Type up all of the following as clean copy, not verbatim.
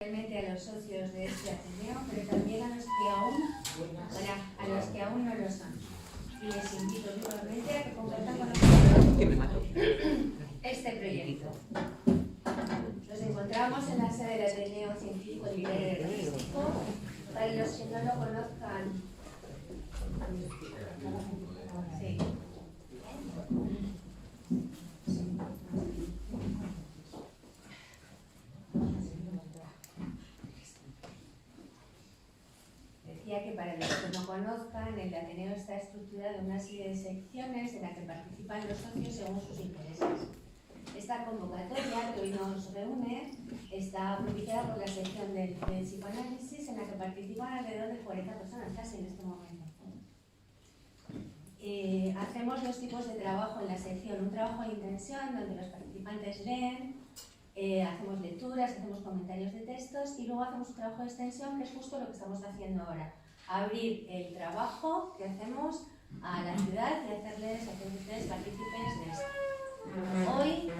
A los socios de este Ateneo, pero también a los que aún no lo son. Y les invito vivamente a que compartan con nosotros este proyecto. Nos encontramos en la sede del Ateneo Científico Literario y Artístico. Para los que no lo conozcan, sí. Que para los que no conozcan, el Ateneo está estructurado en una serie de secciones en las que participan los socios según sus intereses. Esta convocatoria que hoy nos reúne está propiciada por la sección del psicoanálisis, en la que participan alrededor de 40 personas casi en este momento. Hacemos dos tipos de trabajo en la sección: un trabajo de intención donde los participantes leen, hacemos lecturas, hacemos comentarios de textos, y luego hacemos un trabajo de extensión, que es justo lo que estamos haciendo ahora: abrir el trabajo que hacemos a la ciudad y hacerles a que ustedes partícipes de esto. Hoy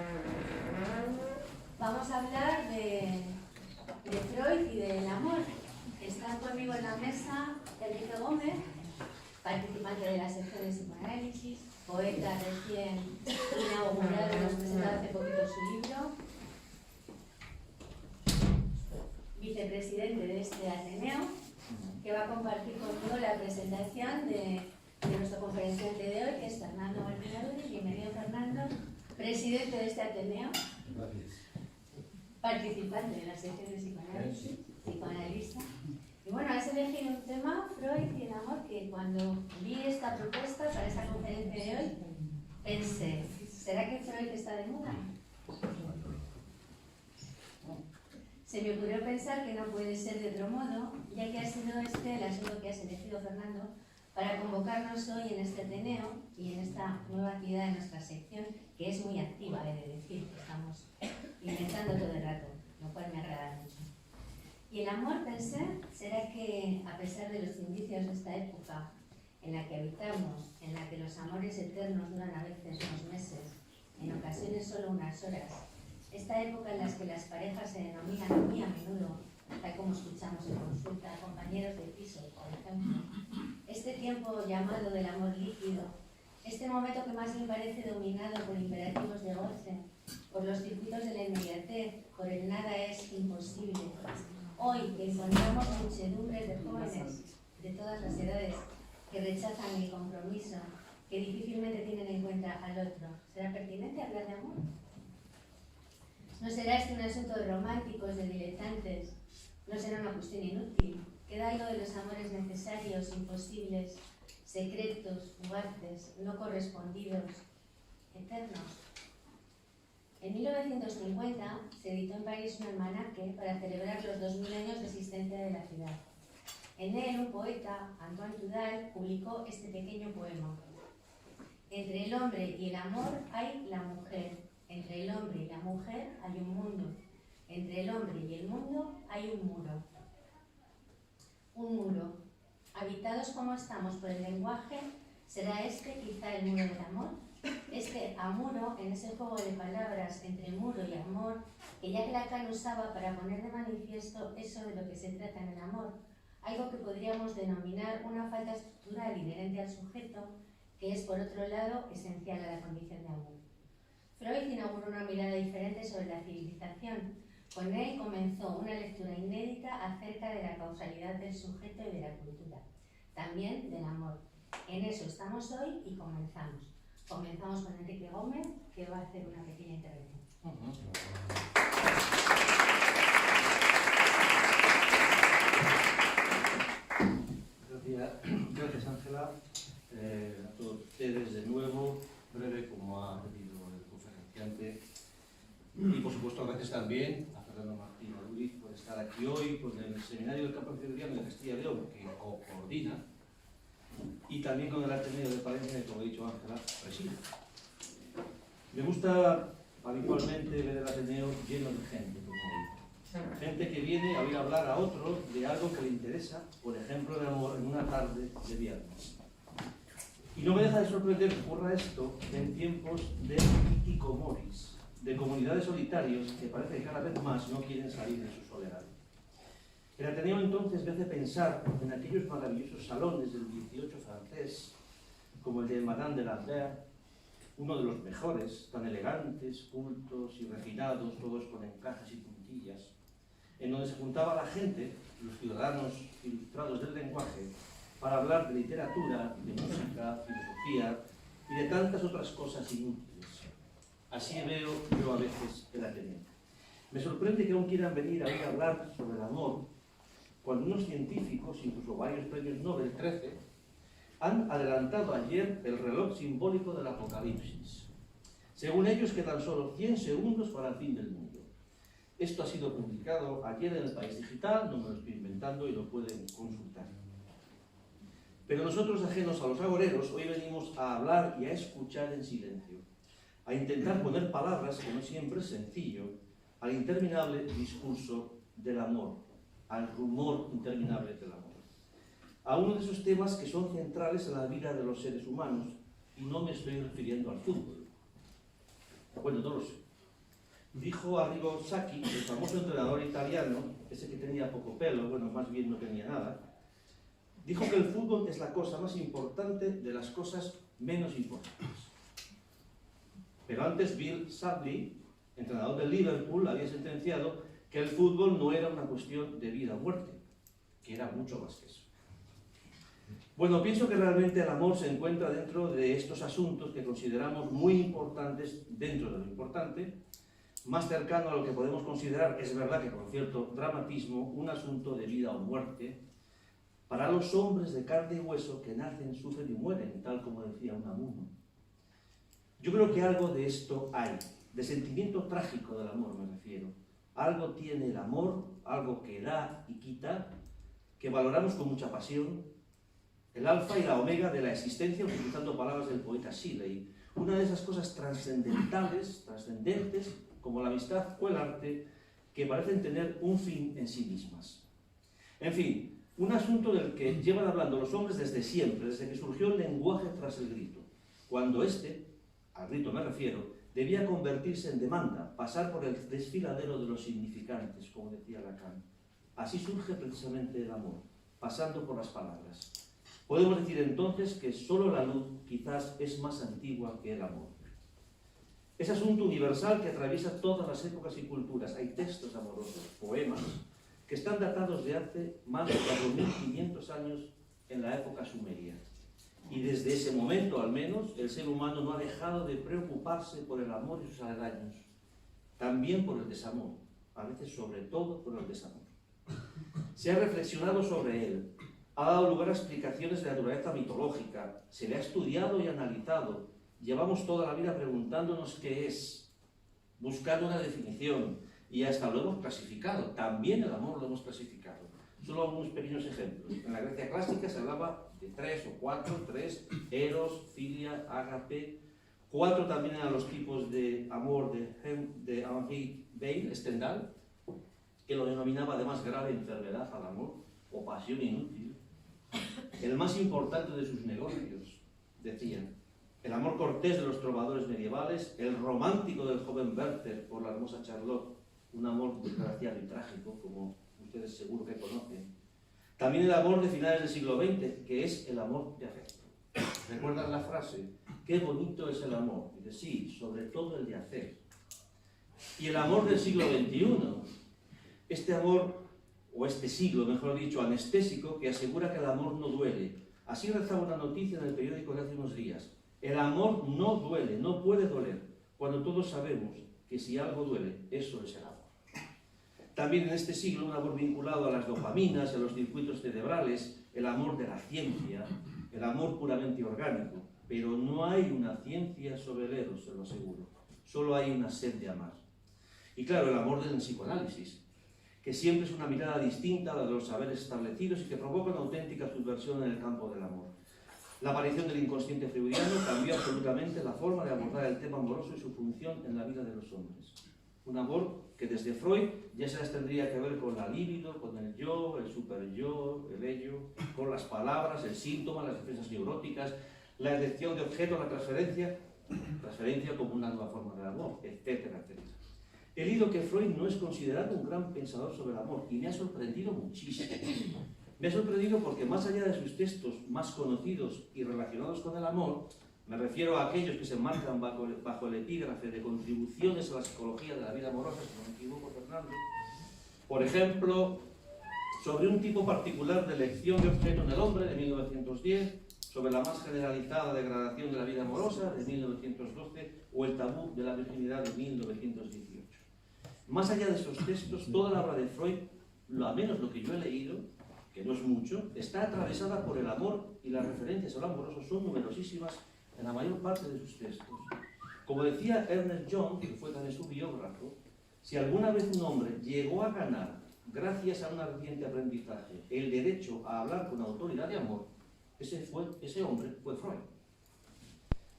vamos a hablar de Freud y del amor. Están conmigo en la mesa Enrique Gómez, participante de la sección de psicoanálisis, poeta recién inaugurado, nos presentado hace poquito su libro, vicepresidente de este Ateneo, que va a compartir conmigo la presentación de nuestro conferenciante de hoy, que es Fernando Martínez. Bienvenido, Fernando, presidente de este Ateneo. Gracias. Participante de la sección de psicoanálisis, psicoanalista. Y bueno, has elegido un tema, Freud y el amor, que cuando vi esta propuesta para esta conferencia de hoy, pensé, ¿será que Freud está de moda? Se me ocurrió pensar que no puede ser de otro modo, ya que ha sido este el asunto que has elegido, Fernando, para convocarnos hoy en este Ateneo y en esta nueva actividad de nuestra sección, que es muy activa, he de decir, que estamos inventando todo el rato, lo cual me agrada mucho. Y el amor, pensé, será que, a pesar de los indicios de esta época en la que habitamos, en la que los amores eternos duran a veces unos meses, en ocasiones solo unas horas, esta época en la que las parejas se denominan muy a menudo, tal como escuchamos en consulta, compañeros de piso, por ejemplo, este tiempo llamado del amor líquido, este momento que más me parece dominado por imperativos de goce, por los circuitos de la inmediatez, por el nada es imposible. Hoy que encontramos muchedumbres de jóvenes de todas las edades que rechazan el compromiso, que difícilmente tienen en cuenta al otro, ¿será pertinente hablar de amor? ¿No será este un asunto de románticos, de diletantes? ¿No será una cuestión inútil? ¿Queda algo de los amores necesarios, imposibles, secretos, fugaces, no correspondidos, eternos? En 1950 se editó en París un almanaque para celebrar los 2000 años de existencia de la ciudad. En él, un poeta, Antoine Tudal, publicó este pequeño poema: entre el hombre y el amor hay la mujer. Entre el hombre y la mujer hay un mundo. Entre el hombre y el mundo hay un muro. Un muro. Habitados como estamos por el lenguaje, ¿será este quizá el muro del amor? Este amuro, en ese juego de palabras entre muro y amor, que ya Lacan usaba para poner de manifiesto eso de lo que se trata en el amor, algo que podríamos denominar una falta estructural inherente al sujeto, que es por otro lado esencial a la condición de amor. Freud inauguró una mirada diferente sobre la civilización. Con él comenzó una lectura inédita acerca de la causalidad del sujeto y de la cultura, también del amor. En eso estamos hoy y comenzamos. Comenzamos con Enrique Gómez, que va a hacer una pequeña intervención. Gracias, Ángela. A todos ustedes de nuevo, breve como ha pedido el conferenciante. Y por supuesto gracias también a Fernando Martín Aduriz por estar aquí hoy, por el seminario del campo ciudadano de Castilla y León, que coordina, y también con el Ateneo de Palencia, que, como ha dicho Ángela, preside. Me gusta habitualmente ver el Ateneo lleno de gente, como hoy. Gente que viene a oír hablar a otro de algo que le interesa, por ejemplo, de amor en una tarde de viernes. Y no me deja de sorprender que ocurra esto en tiempos de hikikomores, de comunidades solitarios que parece que cada vez más no quieren salir de su soledad. El Ateneo entonces me hace pensar en aquellos maravillosos salones del 18 francés, como el de Madame de Lambert, uno de los mejores, tan elegantes, cultos y refinados, todos con encajes y puntillas, en donde se juntaba la gente, los ciudadanos ilustrados del lenguaje, para hablar de literatura, de música, filosofía y de tantas otras cosas inútiles. Así veo yo a veces el Ateneo. Me sorprende que aún quieran venir a oír hablar sobre el amor, cuando unos científicos, incluso varios premios Nobel, 13, han adelantado ayer el reloj simbólico del Apocalipsis. Según ellos, quedan solo 100 segundos para el fin del mundo. Esto ha sido publicado ayer en El País Digital, no me lo estoy inventando y lo pueden consultar. Pero nosotros, ajenos a los agoreros, hoy venimos a hablar y a escuchar en silencio, a intentar poner palabras, que no siempre es sencillo, al interminable discurso del amor, al rumor interminable del amor, a uno de esos temas que son centrales en la vida de los seres humanos, y no me estoy refiriendo al fútbol. Bueno, no lo sé. Dijo Arrigo Sacchi, el famoso entrenador italiano, ese que tenía poco pelo, bueno, más bien no tenía nada, dijo que el fútbol es la cosa más importante de las cosas menos importantes. Pero antes Bill Shankly, entrenador del Liverpool, había sentenciado que el fútbol no era una cuestión de vida o muerte, que era mucho más que eso. Bueno, pienso que realmente el amor se encuentra dentro de estos asuntos que consideramos muy importantes dentro de lo importante, más cercano a lo que podemos considerar, es verdad que con cierto dramatismo, un asunto de vida o muerte para los hombres de carne y hueso que nacen, sufren y mueren, tal como decía Unamuno. Yo creo que algo de esto hay, de sentimiento trágico del amor me refiero. Algo tiene el amor, algo que da y quita, que valoramos con mucha pasión, el alfa y la omega de la existencia, utilizando palabras del poeta Shelley. Una de esas cosas trascendentales, como la amistad o el arte, que parecen tener un fin en sí mismas. En fin, un asunto del que llevan hablando los hombres desde siempre, desde que surgió el lenguaje tras el grito, cuando al grito me refiero, debía convertirse en demanda, pasar por el desfiladero de los significantes, como decía Lacan. Así surge precisamente el amor, pasando por las palabras. Podemos decir entonces que solo la luz quizás es más antigua que el amor. Es asunto universal que atraviesa todas las épocas y culturas. Hay textos amorosos, poemas, que están datados de hace más de 4.500 años en la época sumeria. Y desde ese momento, al menos, el ser humano no ha dejado de preocuparse por el amor y sus aledaños. También por el desamor, a veces sobre todo por el desamor. Se ha reflexionado sobre él, ha dado lugar a explicaciones de naturaleza mitológica, se le ha estudiado y analizado. Llevamos toda la vida preguntándonos qué es, buscando una definición, y hasta lo hemos clasificado. También el amor lo hemos clasificado. Solo algunos pequeños ejemplos. En la Grecia clásica se hablaba de 3 o 4, 3, eros, filia, ágape. 4 también eran los tipos de amor de Henri Beyle, Stendhal, que lo denominaba además grave enfermedad al amor, o pasión inútil. El más importante de sus negocios, decían. El amor cortés de los trovadores medievales, el romántico del joven Werther por la hermosa Charlotte, un amor desgraciado y trágico, como ustedes seguro que conocen. También el amor de finales del siglo XX, que es el amor de afecto. ¿Recuerdan la frase? Qué bonito es el amor. Dice, sí, sobre todo el de hacer. Y el amor del siglo XXI, este amor, o este siglo, mejor dicho, anestésico, que asegura que el amor no duele. Así rezaba una noticia en el periódico de hace unos días. El amor no duele, no puede doler, cuando todos sabemos que si algo duele, eso es el amor. También en este siglo un amor vinculado a las dopaminas, a los circuitos cerebrales, el amor de la ciencia, el amor puramente orgánico. Pero no hay una ciencia sobre el eros, se lo aseguro. Solo hay una sed de amar. Y claro, el amor del psicoanálisis, que siempre es una mirada distinta a la de los saberes establecidos y que provoca una auténtica subversión en el campo del amor. La aparición del inconsciente freudiano cambió absolutamente la forma de abordar el tema amoroso y su función en la vida de los hombres. Un amor que desde Freud ya se las tendría que ver con la libido, con el yo, el superyo, el ello, con las palabras, el síntoma, las defensas neuróticas, la elección de objeto, la transferencia como una nueva forma de amor, etcétera, etcétera. He leído que Freud no es considerado un gran pensador sobre el amor y me ha sorprendido muchísimo. Me ha sorprendido porque más allá de sus textos más conocidos y relacionados con el amor, me refiero a aquellos que se enmarcan bajo el epígrafe de contribuciones a la psicología de la vida amorosa, si no me equivoco, Fernando. Por ejemplo, sobre un tipo particular de elección de objeto en el hombre, de 1910, sobre la más generalizada degradación de la vida amorosa, de 1912, o el tabú de la virginidad, de 1918. Más allá de esos textos, toda la obra de Freud, al menos lo que yo he leído, que no es mucho, está atravesada por el amor y las referencias al amoroso son numerosísimas en la mayor parte de sus textos. Como decía Ernest Young, que fue también su biógrafo, si alguna vez un hombre llegó a ganar, gracias a un ardiente aprendizaje, el derecho a hablar con autoridad de amor, ese hombre fue Freud.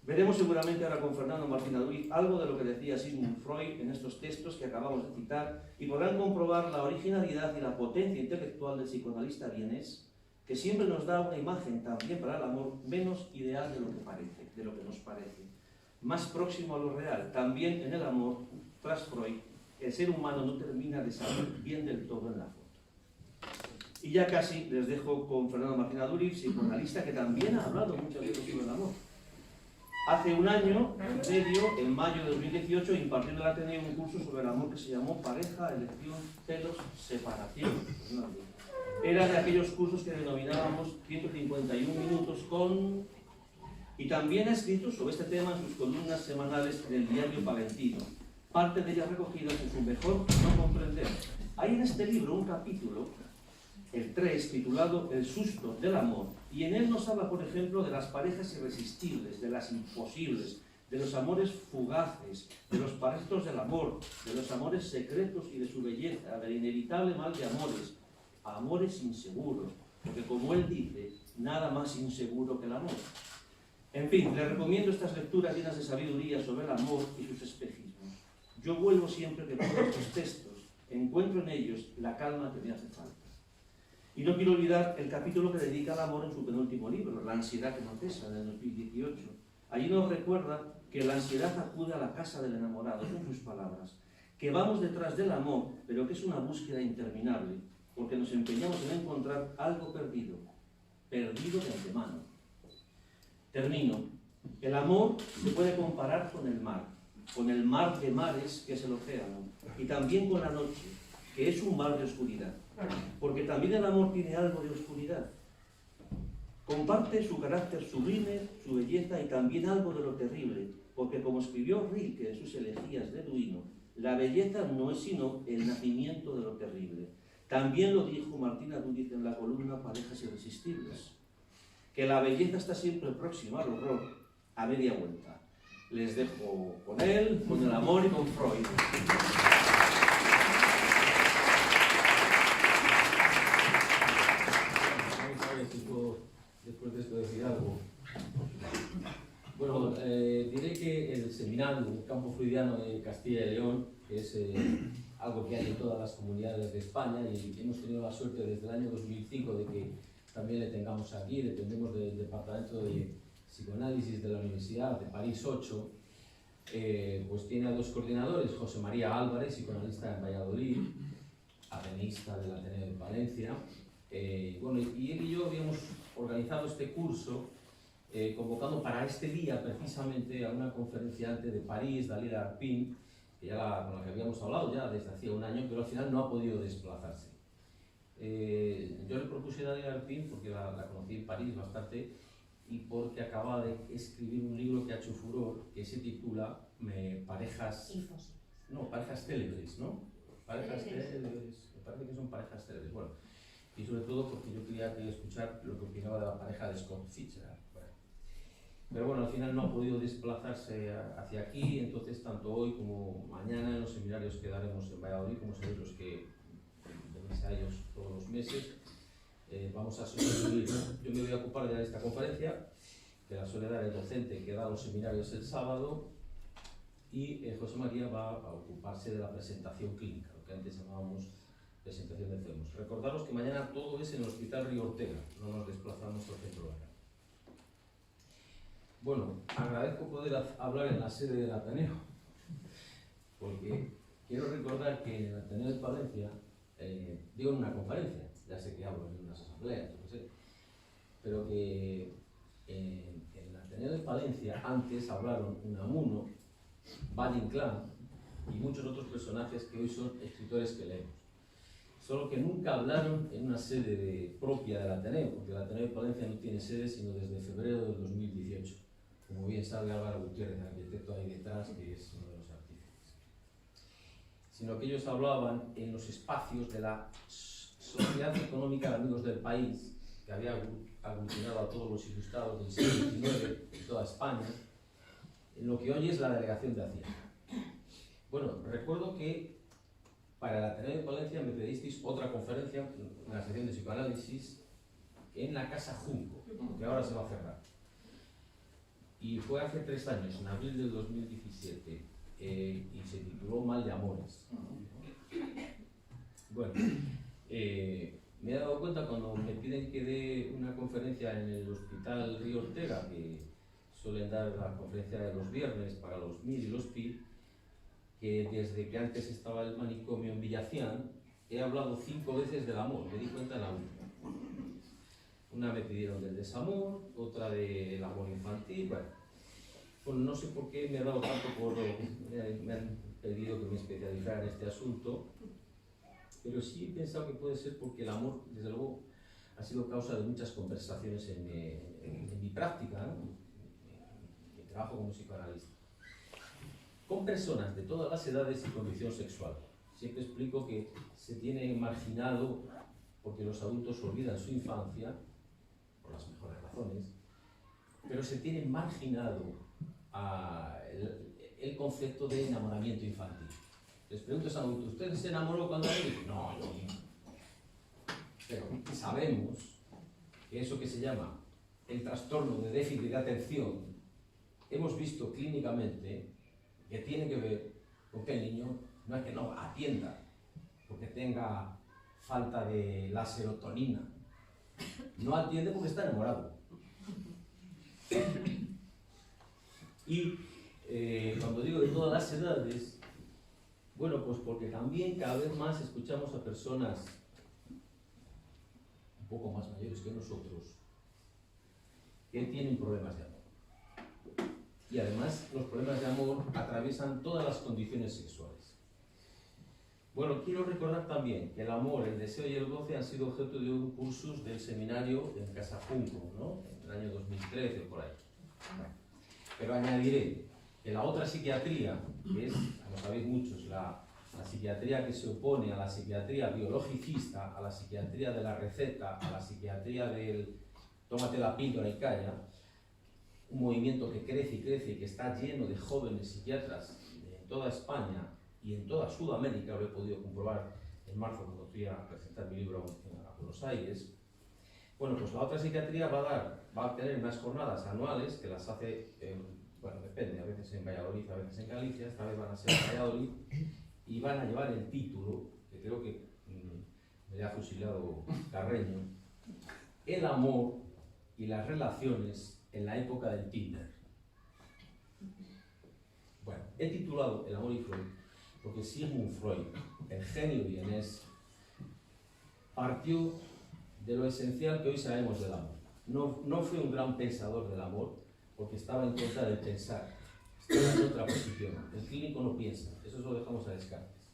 Veremos seguramente ahora con Fernando Martín Aduriz algo de lo que decía Sigmund Freud en estos textos que acabamos de citar y podrán comprobar la originalidad y la potencia intelectual del psicoanalista vienés, que siempre nos da una imagen también para el amor menos ideal de lo que nos parece, más próximo a lo real. También en el amor, tras Freud, el ser humano no termina de salir bien del todo en la foto. Y ya casi les dejo con Fernando Martín Aduriz, psicoanalista que también ha hablado muchas veces sobre el amor. Hace un año y medio, en mayo de 2018, impartió en el Ateneo un curso sobre el amor que se llamó Pareja, Elección, Celos, Separación. Era de aquellos cursos que denominábamos 151 minutos con... Y también ha escrito sobre este tema en sus columnas semanales en el diario Palentino, parte de ellas recogidas en su Mejor no comprender. Hay en este libro un capítulo, el 3, titulado El susto del amor, y en él nos habla, por ejemplo, de las parejas irresistibles, de las imposibles, de los amores fugaces, de los parásitos del amor, de los amores secretos y de su belleza, del inevitable mal de amores, amores inseguros, porque como él dice, nada más inseguro que el amor. En fin, les recomiendo estas lecturas llenas de sabiduría sobre el amor y sus espejismos. Yo vuelvo siempre que leo estos textos, encuentro en ellos la calma que me hace falta. Y no quiero olvidar el capítulo que dedica al amor en su penúltimo libro, La ansiedad que no cesa, del 2018. Allí nos recuerda que la ansiedad acude a la casa del enamorado, son sus palabras, que vamos detrás del amor, pero que es una búsqueda interminable, porque nos empeñamos en encontrar algo perdido de antemano. Termino. El amor se puede comparar con el mar de mares que es el océano, y también con la noche, que es un mar de oscuridad, porque también el amor tiene algo de oscuridad. Comparte su carácter sublime, su belleza y también algo de lo terrible, porque como escribió Rilke en sus elegías de Duino, la belleza no es sino el nacimiento de lo terrible. También lo dijo Martín Aduriz en la columna Parejas irresistibles, que la belleza está siempre próxima al horror, a media vuelta. Les dejo con él, con el amor y con Freud. Después de esto decir algo. Bueno, diré que el seminario del campo freudiano de Castilla y León, que es algo que hay en todas las comunidades de España, y hemos tenido la suerte desde el año 2005 de que también le tengamos aquí, dependemos del Departamento de Psicoanálisis de la Universidad de París 8, pues tiene a dos coordinadores, José María Álvarez, psicoanalista en Valladolid, atenista del Ateneo de Valencia. Bueno, y él y yo habíamos organizado este curso convocando para este día precisamente a una conferenciante de París, Dalila Arpin, que con la que habíamos hablado ya desde hacía un año, pero al final no ha podido desplazarse. Yo le propuse a Dalila Arpin porque la conocí en París bastante y porque acaba de escribir un libro que ha hecho furor, que se titula Parejas célebres, ¿no? Parejas célebres, me parece que son parejas célebres. Bueno, y sobre todo porque yo quería escuchar lo que opinaba de la pareja de Scott Fitzgerald. Bueno. Pero bueno, al final no ha podido desplazarse hacia aquí, entonces tanto hoy como mañana en los seminarios que daremos en Valladolid, como sabéis los que venís a ellos todos los meses, vamos a sustituir. Yo me voy a ocupar de esta conferencia, que la suele dar el docente que da los seminarios el sábado, y José María va a ocuparse de la presentación clínica, lo que antes llamábamos presentación de CEMOS. Recordaros que mañana todo es en el Hospital Río Ortega, no nos desplazamos al centro de acá. Bueno, agradezco poder hablar en la sede del Ateneo, porque quiero recordar que en el Ateneo de Palencia, digo en una conferencia, ya sé que hablo en unas asambleas, no sé, pero que en el Ateneo de Palencia antes hablaron Unamuno, Valle Inclán y muchos otros personajes que hoy son escritores que leemos. Solo que nunca hablaron en una sede propia del Ateneo, porque el Ateneo de Palencia no tiene sede sino desde febrero del 2018. Como bien sabe Álvaro Gutiérrez, el arquitecto ahí detrás, que es uno de los artífices. Sino que ellos hablaban en los espacios de la Sociedad Económica de Amigos del País, que había aglutinado a todos los ilustrados del siglo XIX de toda España, en lo que hoy es la Delegación de Hacienda. Bueno, recuerdo que para el Ateneo de Palencia me pedisteis otra conferencia en la sección de psicoanálisis en la Casa Junco, que ahora se va a cerrar. Y fue hace 3 años, en abril del 2017, y se tituló Mal de Amores. Bueno, me he dado cuenta cuando me piden que dé una conferencia en el Hospital Río Ortega, que suelen dar la conferencia de los viernes para los MIR y los PIR, que desde que antes estaba el manicomio en Villacián, he hablado 5 veces del amor, me di cuenta en la última. Una me pidieron del desamor, otra del amor infantil, bueno, no sé por qué me ha dado tanto por... me han pedido que me especializara en este asunto, pero sí he pensado que puede ser porque el amor, desde luego, ha sido causa de muchas conversaciones en mi práctica, ¿no? En mi trabajo como psicoanalista. Con personas de todas las edades y condición sexual. Siempre explico que se tiene marginado, porque los adultos olvidan su infancia, por las mejores razones, pero se tiene marginado el concepto de enamoramiento infantil. Les pregunto a ese adulto, ¿usted se enamoró cuando era niño? No, yo no. Pero sabemos que eso que se llama el trastorno de déficit de atención, hemos visto clínicamente que tiene que ver con que el niño no es que no atienda, porque tenga falta de la serotonina, no atiende porque está enamorado. Y cuando digo de todas las edades, bueno, pues porque también cada vez más escuchamos a personas un poco más mayores que nosotros que tienen problemas de amor. Y además los problemas de amor atraviesan todas las condiciones sexuales. Bueno, quiero recordar también que el amor, el deseo y el goce han sido objeto de un cursus del seminario en Casa Junco, ¿no? En el año 2013 por ahí. Pero añadiré que la otra psiquiatría, que es, como sabéis muchos, la psiquiatría que se opone a la psiquiatría biologicista, a la psiquiatría de la receta, a la psiquiatría del tómate la píldora y calla, un movimiento que crece y crece y que está lleno de jóvenes psiquiatras en toda España y en toda Sudamérica, lo he podido comprobar en marzo cuando fui a presentar mi libro a Buenos Aires. Bueno, pues la otra psiquiatría va a tener unas jornadas anuales que las hace, bueno, depende, a veces en Valladolid, a veces en Galicia, esta vez van a ser en Valladolid, y van a llevar el título, que creo que me ha fusilado Carreño, El amor y las relaciones en la época del Tinder. Bueno, he titulado El amor y Freud porque Sigmund Freud, el genio vienés, partió de lo esencial que hoy sabemos del amor. No fue un gran pensador del amor porque estaba en contra del pensar, estaba en otra posición. El clínico no piensa, eso lo dejamos a Descartes.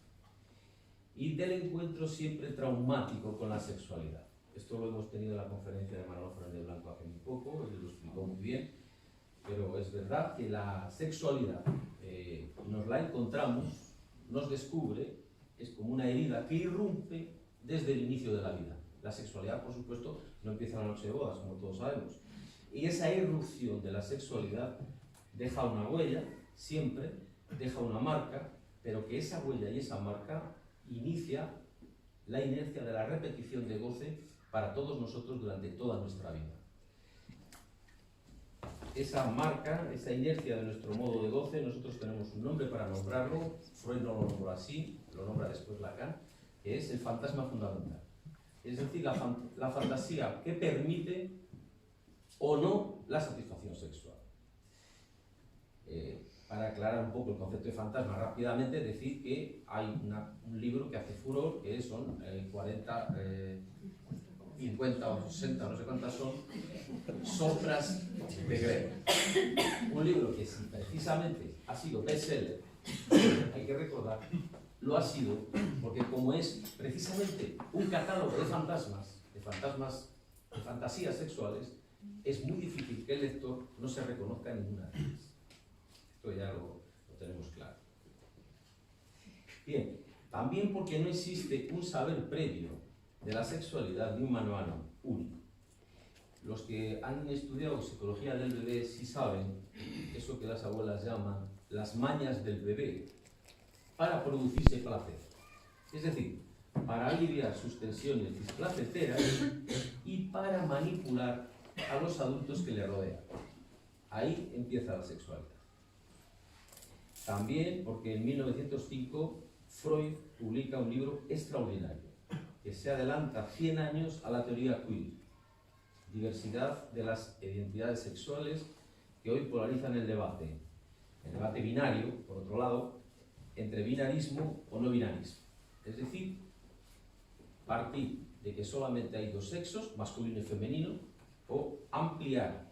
Y del encuentro siempre traumático con la sexualidad. Esto lo hemos tenido en la conferencia de Manolo Fernández Blanco hace muy poco, él lo explicó muy bien, pero es verdad que la sexualidad nos la encontramos, nos descubre, es como una herida que irrumpe desde el inicio de la vida. La sexualidad, por supuesto, no empieza la noche de bodas, como todos sabemos. Y esa irrupción de la sexualidad deja una huella, siempre, deja una marca, pero que esa huella y esa marca inicia la inercia de la repetición de goce para todos nosotros durante toda nuestra vida. Esa marca, esa inercia de nuestro modo de goce, nosotros tenemos un nombre para nombrarlo, Freud no lo nombró así, lo nombra después Lacan, que es el fantasma fundamental. Es decir, la fantasía que permite o no la satisfacción sexual. para aclarar un poco el concepto de fantasma rápidamente, decir que hay un libro que hace furor, que son 40, 50 o 60, no sé cuántas son, sombras de Grey. Un libro que si precisamente ha sido bestseller, hay que recordar, lo ha sido porque como es precisamente un catálogo de fantasmas, de fantasías sexuales, es muy difícil que el lector no se reconozca en ninguna de ellas. Esto ya lo tenemos claro. Bien, también porque no existe un saber previo de la sexualidad ni un manual único. Los que han estudiado psicología del bebé sí saben eso que las abuelas llaman las mañas del bebé para producirse placer. Es decir, para aliviar sus tensiones displacenteras y para manipular a los adultos que le rodean. Ahí empieza la sexualidad. También porque en 1905 Freud publica un libro extraordinario que se adelanta 100 años a la teoría queer, diversidad de las identidades sexuales que hoy polarizan el debate binario, por otro lado, entre binarismo o no binarismo. Es decir, partir de que solamente hay dos sexos, masculino y femenino, o ampliar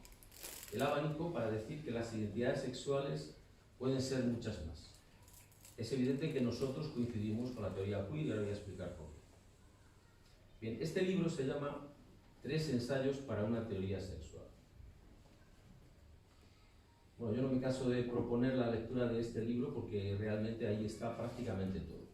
el abanico para decir que las identidades sexuales pueden ser muchas más. Es evidente que nosotros coincidimos con la teoría queer y ahora voy a explicar por qué. Bien, este libro se llama 3 ensayos para una teoría sexual. Bueno, yo no me canso de proponer la lectura de este libro porque realmente ahí está prácticamente todo.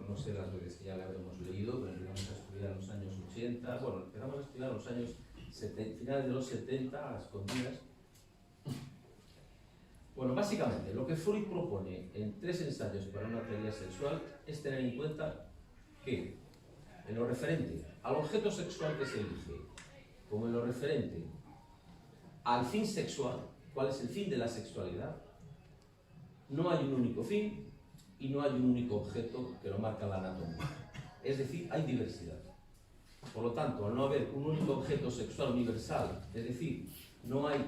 No sé las veces que ya lo habremos leído, pero empezamos a estudiar en los años 80, bueno, empezamos a estudiar en los años 70, finales de los 70, a escondidas. Bueno, básicamente, lo que Freud propone en 3 ensayos para una teoría sexual es tener en cuenta que, en lo referente al objeto sexual que se elige, como en lo referente al fin sexual, cuál es el fin de la sexualidad, no hay un único fin y no hay un único objeto que lo marca la anatomía. Es decir, hay diversidad. Por lo tanto, al no haber un único objeto sexual universal, es decir, no hay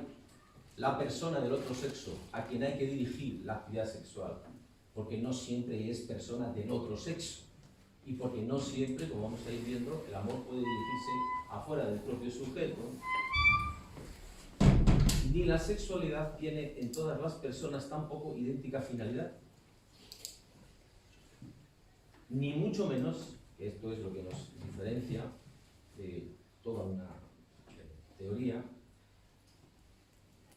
la persona del otro sexo a quien hay que dirigir la actividad sexual, porque no siempre es persona del otro sexo, y porque no siempre, como vamos a ir viendo, el amor puede dirigirse afuera del propio sujeto, ni la sexualidad tiene en todas las personas tampoco idéntica finalidad, ni mucho menos, que esto es lo que nos diferencia de toda una teoría,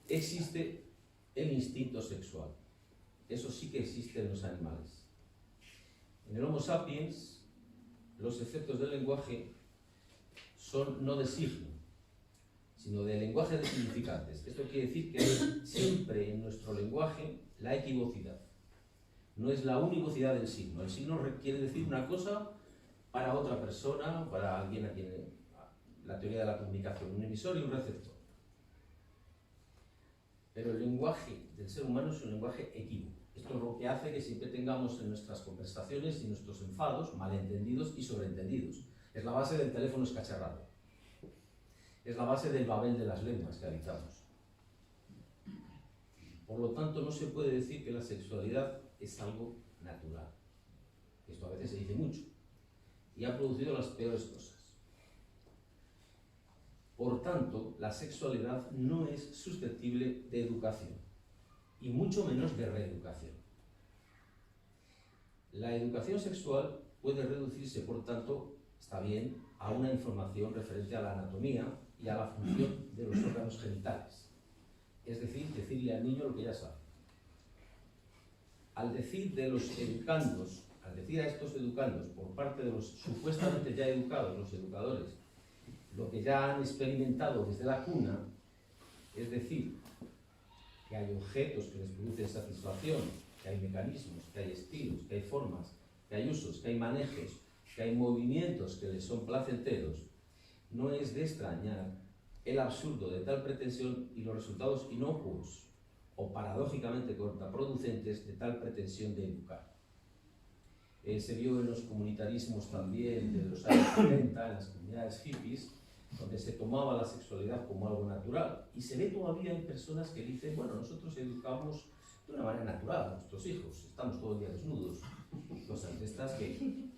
existe el instinto sexual. Eso sí que existe en los animales. En el Homo sapiens, los efectos del lenguaje son no de signo, sino de lenguaje de significantes. Esto quiere decir que hay siempre en nuestro lenguaje la equivocidad. No es la univocidad del signo. El signo quiere decir una cosa para otra persona, para alguien a quien la teoría de la comunicación, un emisor y un receptor. Pero el lenguaje del ser humano es un lenguaje equívoco. Esto es lo que hace que siempre tengamos en nuestras conversaciones y nuestros enfados malentendidos y sobreentendidos. Es la base del teléfono escacharrado. Es la base del Babel de las lenguas que habitamos. Por lo tanto, no se puede decir que la sexualidad es algo natural. Esto a veces se dice mucho. Y ha producido las peores cosas. Por tanto, la sexualidad no es susceptible de educación, y mucho menos de reeducación. La educación sexual puede reducirse, por tanto, está bien, a una información referente a la anatomía y a la función de los órganos genitales. Es decir, decirle al niño lo que ya sabe. Al decir de los educandos, al decir a estos educandos, por parte de los supuestamente ya educados, los educadores, lo que ya han experimentado desde la cuna, es decir, que hay objetos que les producen satisfacción, que hay mecanismos, que hay estilos, que hay formas, que hay usos, que hay manejos, que hay movimientos que les son placenteros, no es de extrañar el absurdo de tal pretensión y los resultados inocuos o paradójicamente contraproducentes de tal pretensión de educar. Se vio en los comunitarismos también de los años 70, en las comunidades hippies, donde se tomaba la sexualidad como algo natural. Y se ve todavía en personas que dicen, bueno, nosotros educamos de una manera natural a nuestros hijos. Estamos todo el día desnudos. Cosas de estas que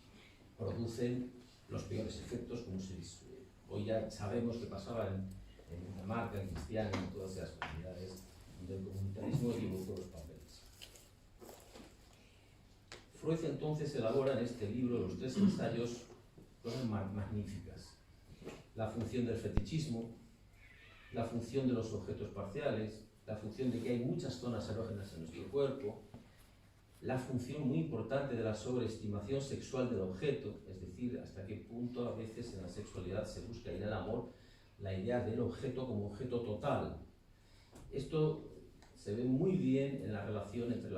producen los peores efectos, como se dice. Hoy ya sabemos que pasaba en Dinamarca, en Cristiana, en todas esas comunidades donde el comunitarismo equivocó los papeles. Freud entonces elabora en este libro, los 3 ensayos, cosas magníficas. La función del fetichismo, la función de los objetos parciales, la función de que hay muchas zonas erógenas en nuestro cuerpo, la función muy importante de la sobreestimación sexual del objeto, es decir, hasta qué punto a veces en la sexualidad se busca y en el amor la idea del objeto como objeto total. Esto se ve muy bien en la relación entre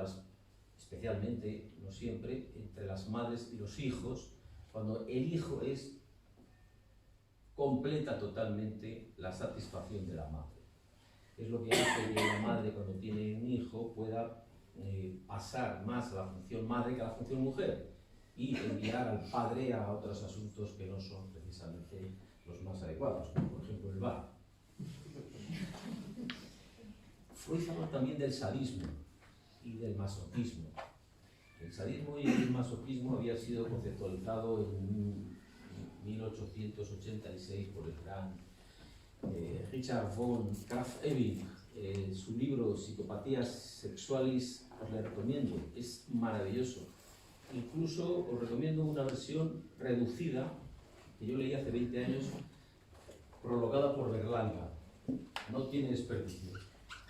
especialmente, no siempre, entre las madres y los hijos, cuando el hijo completa totalmente la satisfacción de la madre. Es lo que hace que la madre, cuando tiene un hijo, pueda pasar más a la función madre que a la función mujer y enviar al padre a otros asuntos que no son precisamente los más adecuados, como por ejemplo el bar. Freud habla también del sadismo y del masoquismo. El sadismo y el masoquismo había sido conceptualizado en 1886 por el gran Richard von Krafft-Ebing. Su libro Psicopatías Sexualis os le recomiendo, es maravilloso. Incluso os recomiendo una versión reducida que yo leí hace 20 años, prologada por Berlanga. No tiene desperdicio.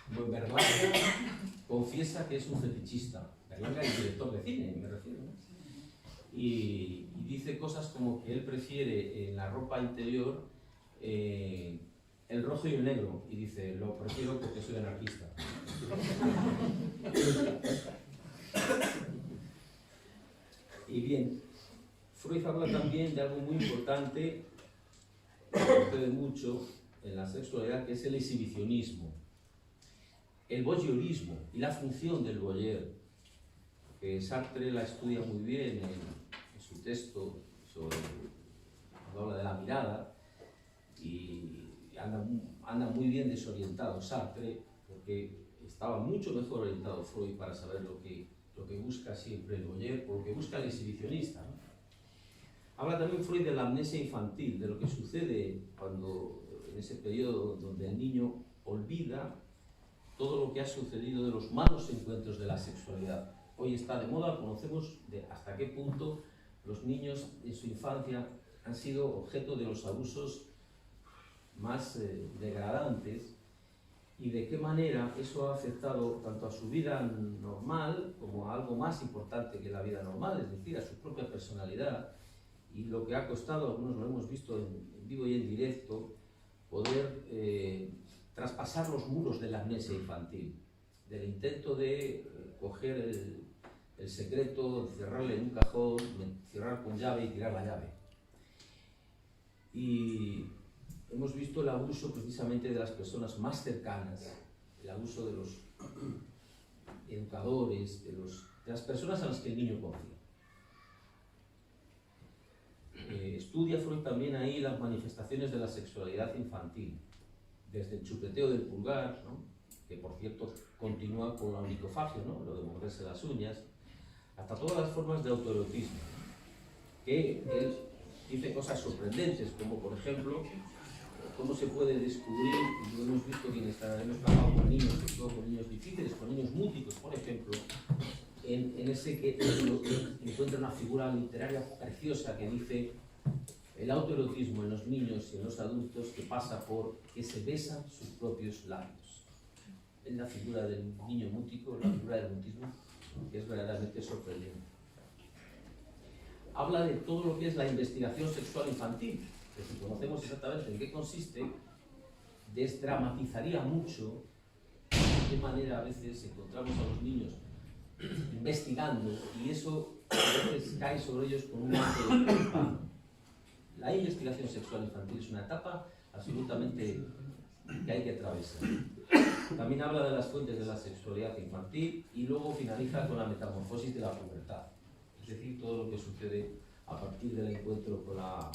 Berlanga confiesa que es un fetichista. Berlanga es director de cine, me refiero, ¿no? Y dice cosas como que él prefiere en la ropa interior el rojo y el negro, y dice, lo prefiero porque soy anarquista. Y bien, Freud habla también de algo muy importante, que sucede mucho en la sexualidad, que es el exhibicionismo, el voyeurismo y la función del voyeur, que Sartre la estudia muy bien en su texto cuando habla de la mirada, y anda muy bien desorientado Sartre, porque estaba mucho mejor orientado Freud para saber lo que busca siempre el voyeur, o lo que busca el exhibicionista, ¿no? Habla también Freud de la amnesia infantil, de lo que sucede en ese periodo donde el niño olvida todo lo que ha sucedido de los malos encuentros de la sexualidad. Hoy está de moda, conocemos hasta qué punto los niños en su infancia han sido objeto de los abusos más degradantes, y de qué manera eso ha afectado tanto a su vida normal como a algo más importante que la vida normal, es decir, a su propia personalidad, y lo que ha costado, algunos lo hemos visto en vivo y en directo, poder traspasar los muros de la amnesia infantil, del intento de coger el secreto, encerrarle en un cajón, cerrar con llave y tirar la llave. Y hemos visto el abuso precisamente de las personas más cercanas, el abuso de los educadores, de las personas a las que el niño confía. Estudia Freud también ahí las manifestaciones de la sexualidad infantil, desde el chupeteo del pulgar, ¿no?, que por cierto continúa con la onicofagia, ¿no?, lo de morderse las uñas, hasta todas las formas de autoerotismo, que él dice cosas sorprendentes, como por ejemplo cómo se puede descubrir, y lo hemos visto quienes hemos trabajado con niños, sobre todo con niños difíciles, con niños múticos, por ejemplo, en ese que encuentra una figura literaria preciosa que dice el autoerotismo en los niños y en los adultos, que pasa por que se besan sus propios labios. Es la figura del niño mútico, la figura del mutismo, que es verdaderamente sorprendente. Habla de todo lo que es la investigación sexual infantil, que si conocemos exactamente en qué consiste, desdramatizaría mucho de qué manera a veces encontramos a los niños investigando, y eso a veces cae sobre ellos con un manto de culpa. La investigación sexual infantil es una etapa absolutamente que hay que atravesar. También habla de las fuentes de la sexualidad infantil y luego finaliza con la metamorfosis de la pubertad, es decir, todo lo que sucede a partir del encuentro con la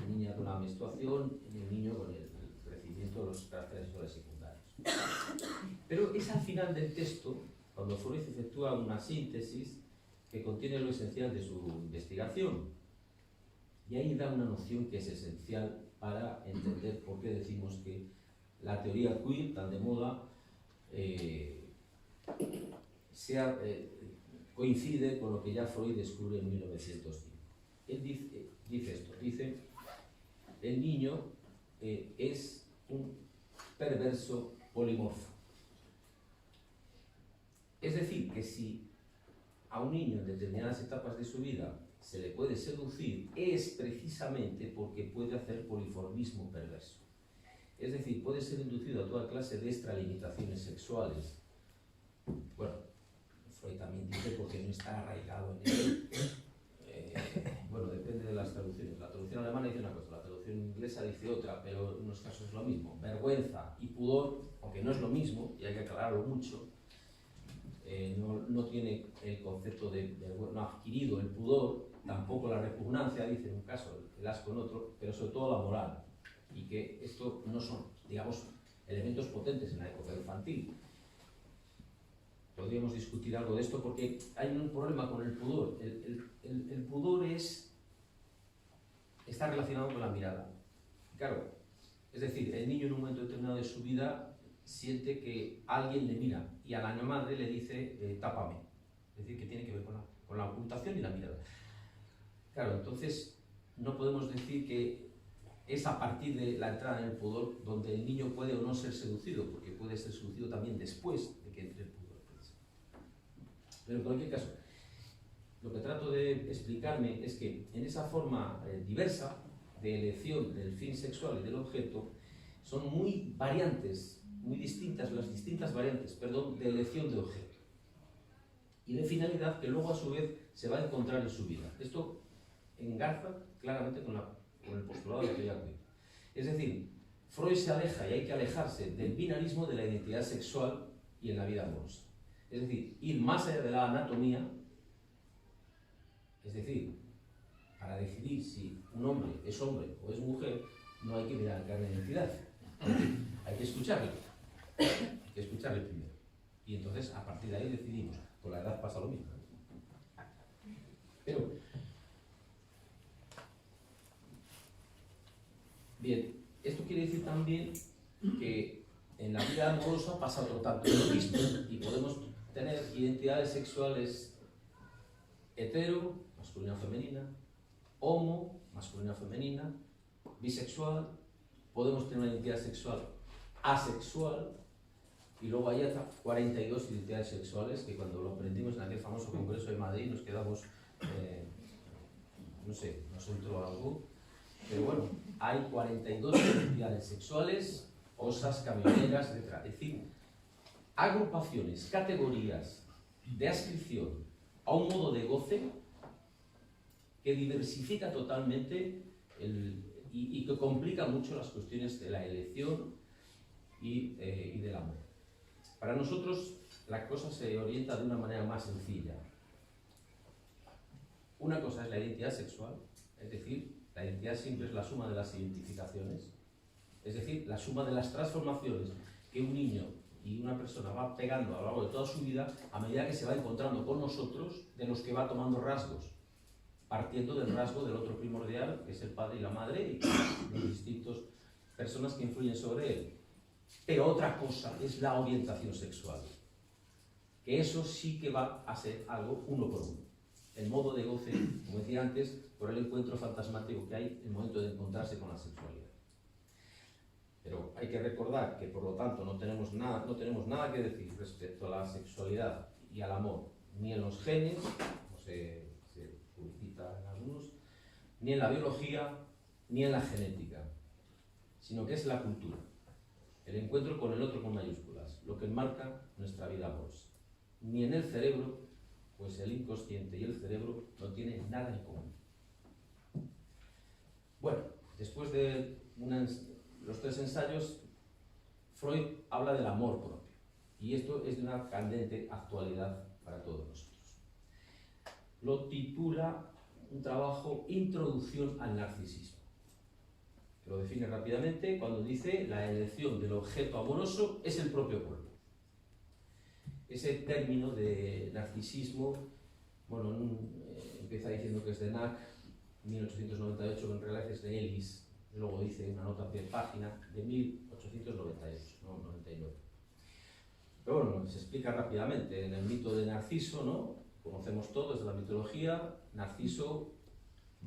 niña con la menstruación y el niño con el crecimiento de los caracteres sexuales secundarios. Pero es al final del texto cuando Freud efectúa una síntesis que contiene lo esencial de su investigación. Y ahí da una noción que es esencial para entender por qué decimos que la teoría queer, tan de moda, coincide con lo que ya Freud descubre en 1905. Él dice esto, dice, el niño es un perverso polimorfo. Es decir, que si a un niño en determinadas etapas de su vida se le puede seducir, es precisamente porque puede hacer poliformismo perverso. Es decir, puede ser inducido a toda clase de extralimitaciones sexuales. Bueno, Freud también dice porque no está arraigado en él. Bueno, depende de las traducciones. La traducción alemana dice una cosa, la traducción inglesa dice otra, pero en unos casos es lo mismo. Vergüenza y pudor, aunque no es lo mismo, y hay que aclararlo mucho, no tiene el concepto de vergüenza, no ha adquirido el pudor, tampoco la repugnancia, dice en un caso, el asco en otro, pero sobre todo la moral. Y que esto no son, digamos, elementos potentes en la época infantil. Podríamos discutir algo de esto porque hay un problema con el pudor. El pudor está relacionado con la mirada. Claro, es decir, el niño en un momento determinado de su vida siente que alguien le mira y a la madre le dice tápame. Es decir, que tiene que ver con la ocultación y la mirada. Claro, entonces no podemos decir que es a partir de la entrada en el pudor donde el niño puede o no ser seducido, porque puede ser seducido también después de que entre el pudor. Pero en cualquier caso, lo que trato de explicarme es que en esa forma diversa de elección del fin sexual y del objeto, son muy variantes, muy distintas, las distintas variantes, perdón, de elección de objeto y de finalidad que luego a su vez se va a encontrar en su vida. Esto engarza claramente con el postulado de la teoría queer. Es decir, Freud se aleja, y hay que alejarse del binarismo de la identidad sexual y en la vida amorosa. Es decir, ir más allá de la anatomía, es decir, para decidir si un hombre o es mujer, no hay que mirar la identidad. Hay que escucharle. Hay que escucharle primero. Y entonces, a partir de ahí decidimos. Con la edad pasa lo mismo. Pero, bien, esto quiere decir también que en la vida amorosa pasa otro tanto lo mismo y podemos tener identidades sexuales hetero, masculina o femenina, homo, masculina o femenina, bisexual, podemos tener una identidad sexual asexual y luego hay hasta 42 identidades sexuales que cuando lo aprendimos en aquel famoso congreso de Madrid nos quedamos, no sé, nos entró algo, pero bueno, hay 42 identidades sexuales, osas, camioneras, etc. Es decir, agrupaciones, categorías de adscripción a un modo de goce que diversifica totalmente y que complica mucho las cuestiones de la elección y del amor. Para nosotros la cosa se orienta de una manera más sencilla. Una cosa es la identidad sexual, es decir, la identidad siempre es la suma de las identificaciones, es decir, la suma de las transformaciones que un niño y una persona va pegando a lo largo de toda su vida a medida que se va encontrando con nosotros, de los que va tomando rasgos, partiendo del rasgo del otro primordial, que es el padre y la madre, y las distintas personas que influyen sobre él. Pero otra cosa es la orientación sexual, que eso sí que va a ser algo uno por uno. El modo de goce, como decía antes, por el encuentro fantasmático que hay en el momento de encontrarse con la sexualidad. Pero hay que recordar que, por lo tanto, no tenemos nada que decir respecto a la sexualidad y al amor, ni en los genes, como se publicita en algunos, ni en la biología, ni en la genética, sino que es la cultura. El encuentro con el otro con mayúsculas, lo que enmarca nuestra vida amorosa. Ni en el cerebro, pues el inconsciente y el cerebro no tienen nada en común. Bueno, después de los 3 ensayos, Freud habla del amor propio. Y esto es de una candente actualidad para todos nosotros. Lo titula un trabajo Introducción al narcisismo. Lo define rápidamente cuando dice la elección del objeto amoroso es el propio cuerpo. ese término de narcisismo, bueno, empieza diciendo que es de Nack, 1898, pero en realidad es de Ellis, luego dice una nota de página de 1898, no 99. Pero bueno, se explica rápidamente. En el mito de Narciso, ¿no? Conocemos todos de la mitología. Narciso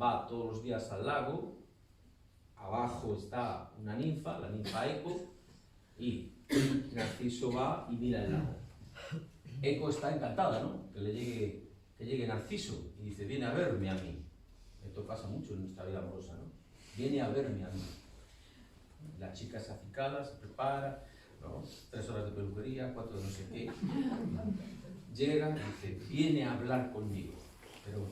va todos los días al lago, abajo está una ninfa, la ninfa Eco, y Narciso va y mira el lago. Eco está encantada, ¿no? Que llegue Narciso y dice, viene a verme a mí. Esto pasa mucho en nuestra vida amorosa, ¿no? Viene a verme a mí. La chica se acicala, se prepara, ¿no? 3 horas de peluquería, 4 de no sé qué. Llega y dice, viene a hablar conmigo. Pero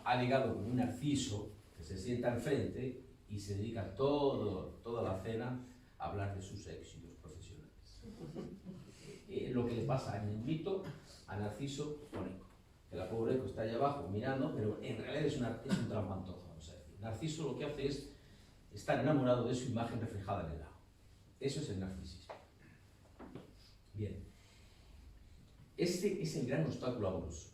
ha ligado con un Narciso que se sienta enfrente y se dedica toda la cena a hablar de sus éxitos profesionales. Lo que le pasa en el mito a Narciso con Eco. Que la pobre Eco está allá abajo mirando, pero en realidad es un trampantojo, vamos a decir. Narciso lo que hace es estar enamorado de su imagen reflejada en el lago. Eso es el narcisismo. Bien. Este es el gran obstáculo amoroso.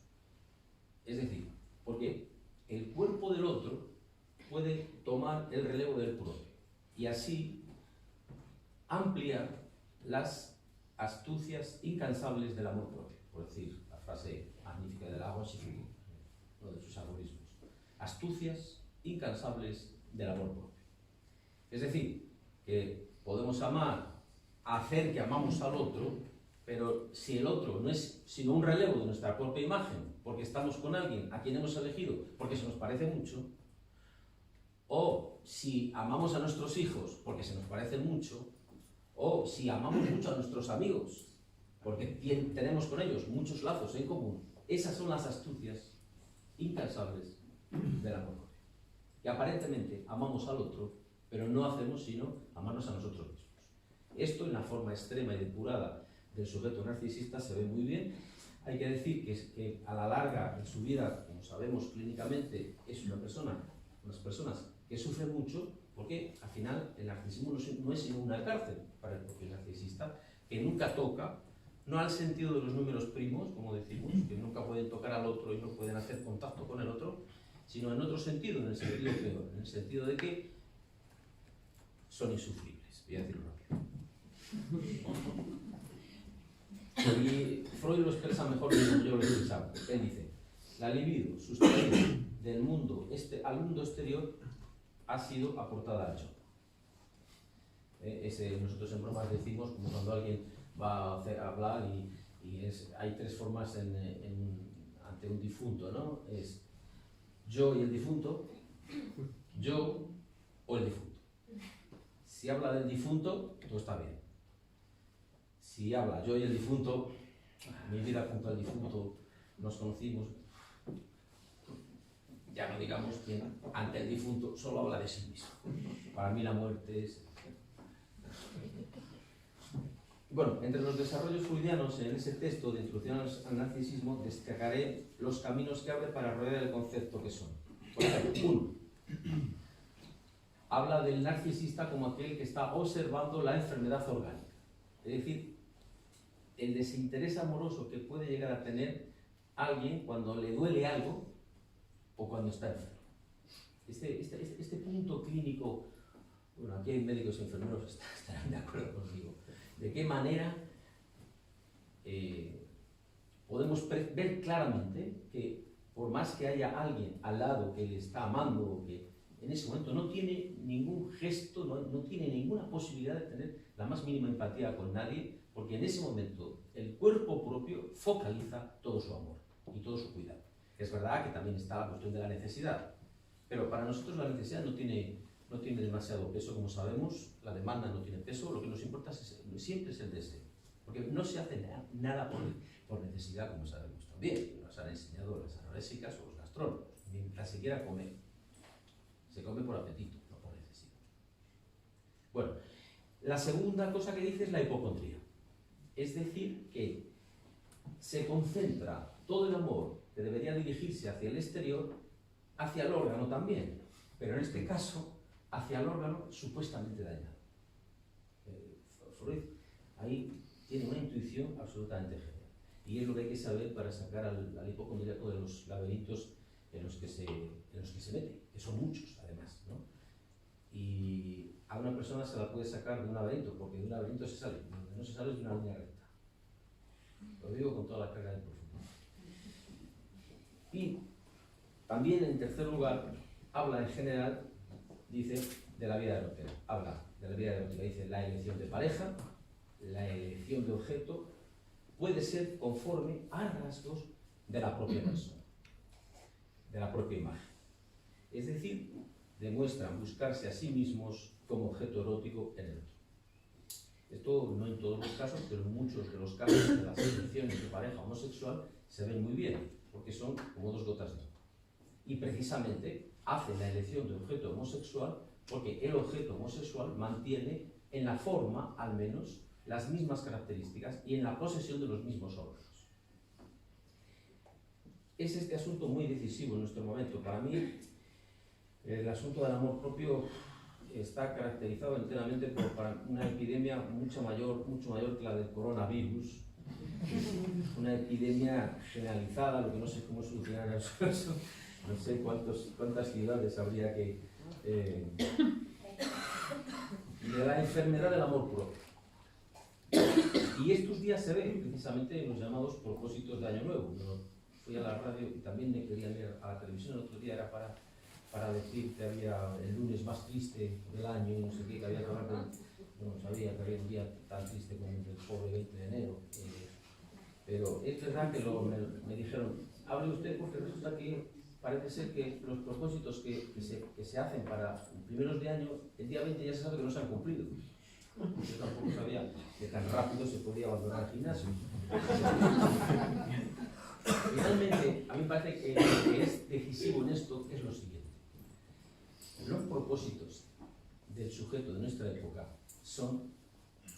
Es decir, porque el cuerpo del otro puede tomar el relevo del propio y así ampliar las astucias incansables del amor propio, por decir la frase magnífica del agua, uno de sus aforismos. Astucias incansables del amor propio. Es decir, que podemos amar, hacer que amamos al otro, pero si el otro no es sino un relevo de nuestra propia imagen, porque estamos con alguien a quien hemos elegido porque se nos parece mucho, o si amamos a nuestros hijos porque se nos parecen mucho, o si amamos mucho a nuestros amigos porque tenemos con ellos muchos lazos en común, esas son las astucias incansables del amor propio. Que aparentemente amamos al otro, pero no hacemos sino amarnos a nosotros mismos. Esto en la forma extrema y depurada del sujeto narcisista se ve muy bien. Hay que decir que a la larga en su vida, como sabemos clínicamente, es unas personas que sufren mucho, porque al final el narcisismo no es sino una cárcel para el propio narcisista, que nunca toca, no al sentido de los números primos, como decimos, que nunca pueden tocar al otro y no pueden hacer contacto con el otro, sino en otro sentido, en el sentido peor, en el sentido de que son insufribles, voy a decirlo rápido. Y Freud lo expresa mejor que yo lo expresaba. Él dice, la libido sustraída del mundo al mundo exterior ha sido aportada al yo. Nosotros en bromas decimos, como cuando alguien va a hablar hay 3 formas ante un difunto, ¿no? Es yo y el difunto, yo o el difunto. Si habla del difunto, todo está bien. Si habla yo y el difunto, mi vida junto al difunto, nos conocimos, ya no digamos que ante el difunto solo habla de sí mismo. Para mí la muerte es... Bueno, entre los desarrollos freudianos en ese texto de Introducción al Narcisismo destacaré los caminos que abre para rodear el concepto que son. Por ejemplo, 1. Habla del narcisista como aquel que está observando la enfermedad orgánica. Es decir, el desinterés amoroso que puede llegar a tener alguien cuando le duele algo o cuando está enfermo. Este punto clínico, bueno, aquí hay médicos y enfermeros estarán de acuerdo conmigo, de qué manera podemos ver claramente que por más que haya alguien al lado que le está amando o que en ese momento no tiene ningún gesto, no tiene ninguna posibilidad de tener la más mínima empatía con nadie, porque en ese momento el cuerpo propio focaliza todo su amor y todo su cuidado. Es verdad que también está la cuestión de la necesidad, pero para nosotros la necesidad no tiene demasiado peso, como sabemos, la demanda no tiene peso, lo que nos importa siempre es el deseo, porque no se hace nada por necesidad, como sabemos también, nos han enseñado las anorésicas o los gastrónomos, mientras se quiera comer. Se come por apetito, no por necesidad. Bueno, la segunda cosa que dice es la hipocondría. Es decir, que se concentra todo el amor que debería dirigirse hacia el exterior, hacia el órgano también, pero en este caso, hacia el órgano supuestamente dañado. Freud ahí tiene una intuición absolutamente genial. Y es lo que hay que saber para sacar al hipocondríaco de los laberintos en los que se mete, que son muchos además, ¿no? Y a una persona se la puede sacar de un laberinto, porque de un laberinto se sale, donde no se sale es de una línea recta. Lo digo con toda la carga de profundidad. Y también, en tercer lugar, habla en general, dice, de la vida erótica. Habla de la vida erótica, dice, la elección de pareja, la elección de objeto, puede ser conforme a rasgos de la propia persona, de la propia imagen. Es decir, demuestran buscarse a sí mismos como objeto erótico en el otro. Esto no en todos los casos, pero en muchos de los casos de las elecciones de pareja homosexual se ven muy bien, porque son como dos gotas de agua. Y precisamente hacen la elección de objeto homosexual porque el objeto homosexual mantiene en la forma, al menos, las mismas características y en la posesión de los mismos órganos. Es este asunto muy decisivo en nuestro momento. Para mí, el asunto del amor propio está caracterizado enteramente por una epidemia mucho mayor que la del coronavirus, una epidemia generalizada, lo que no sé cómo solucionar eso, no sé cuántas ciudades habría que... de la enfermedad del amor propio. Y estos días se ve precisamente en los llamados propósitos de Año Nuevo. Yo fui a la radio y también me quería ver a la televisión, el otro día era para decir que había el lunes más triste del año y no sé qué, que había que hablar de... No sabía que había un día tan triste como el pobre 20 de enero. Pero es verdad que me dijeron, hable usted porque resulta que parece ser que los propósitos que se hacen para primeros de año, el día 20 ya se sabe que no se han cumplido. Yo tampoco sabía que tan rápido se podía abandonar el gimnasio. Finalmente, a mí me parece que lo que es decisivo en esto es lo siguiente. Los propósitos del sujeto de nuestra época son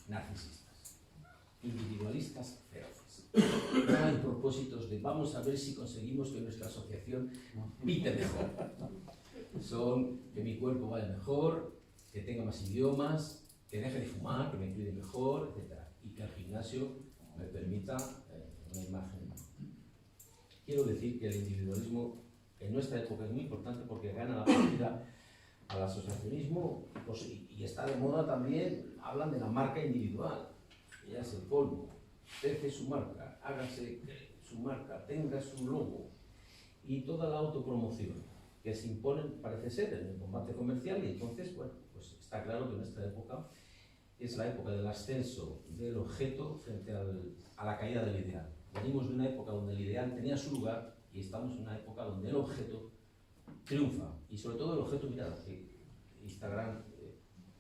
narcisistas, individualistas feroces. No hay propósitos de vamos a ver si conseguimos que nuestra asociación pite mejor. Son que mi cuerpo vaya mejor, que tenga más idiomas, que deje de fumar, que me cuide mejor, etc. Y que el gimnasio me permita una imagen. Quiero decir que el individualismo en nuestra época es muy importante porque gana la partida al asociacionismo, pues, y está de moda también, hablan de la marca individual, ya es el colmo. Deje su marca, hágase su marca, tenga su logo y toda la autopromoción que se imponen, parece ser, en el combate comercial. Y entonces, bueno, pues está claro que nuestra época es la época del ascenso del objeto frente a la caída del ideal. Venimos de una época donde el ideal tenía su lugar y estamos en una época donde el objeto triunfa, y sobre todo el objeto mirada, que Instagram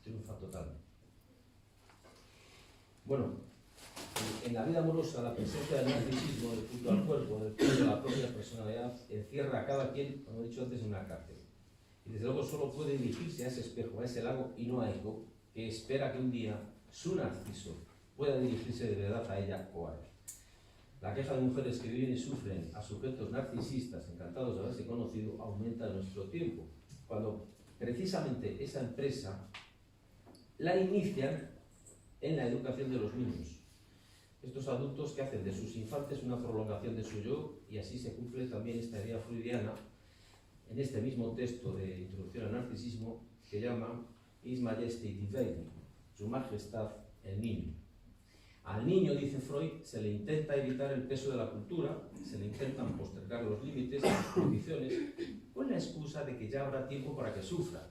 triunfa totalmente. Bueno, en la vida amorosa la presencia del narcisismo, del culto al cuerpo, del culto a la propia personalidad, encierra a cada quien, como he dicho antes, en una cárcel. Y desde luego solo puede dirigirse a ese espejo, a ese lago, y no a Eco, que espera que un día su narciso pueda dirigirse de verdad a ella o a él. La queja de mujeres que viven y sufren a sujetos narcisistas encantados de haberse conocido aumenta en nuestro tiempo, cuando precisamente esa empresa la inician en la educación de los niños. Estos adultos que hacen de sus infantes una prolongación de su yo, y así se cumple también esta idea freudiana en este mismo texto de Introducción al Narcisismo que llama His Majesty the Baby, Su Majestad el Niño. Al niño, dice Freud, se le intenta evitar el peso de la cultura, se le intentan postergar los límites y las prohibiciones con la excusa de que ya habrá tiempo para que sufra,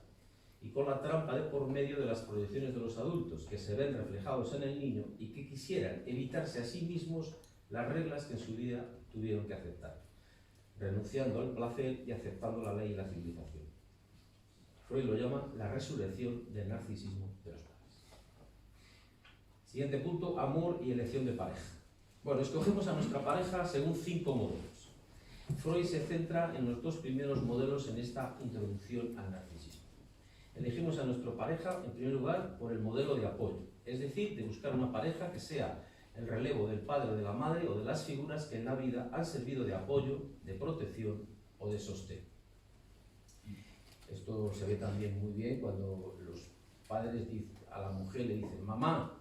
y con la trampa de por medio de las proyecciones de los adultos que se ven reflejados en el niño y que quisieran evitarse a sí mismos las reglas que en su vida tuvieron que aceptar, renunciando al placer y aceptando la ley y la civilización. Freud lo llama la resurrección del narcisismo de los padres. Siguiente punto, amor y elección de pareja. Bueno, escogemos a nuestra pareja según 5 modelos. Freud se centra en los 2 primeros modelos en esta introducción al narcisismo. Elegimos a nuestra pareja, en primer lugar, por el modelo de apoyo, es decir, de buscar una pareja que sea el relevo del padre o de la madre o de las figuras que en la vida han servido de apoyo, de protección o de sostén. Esto se ve también muy bien cuando los padres a la mujer le dicen: mamá,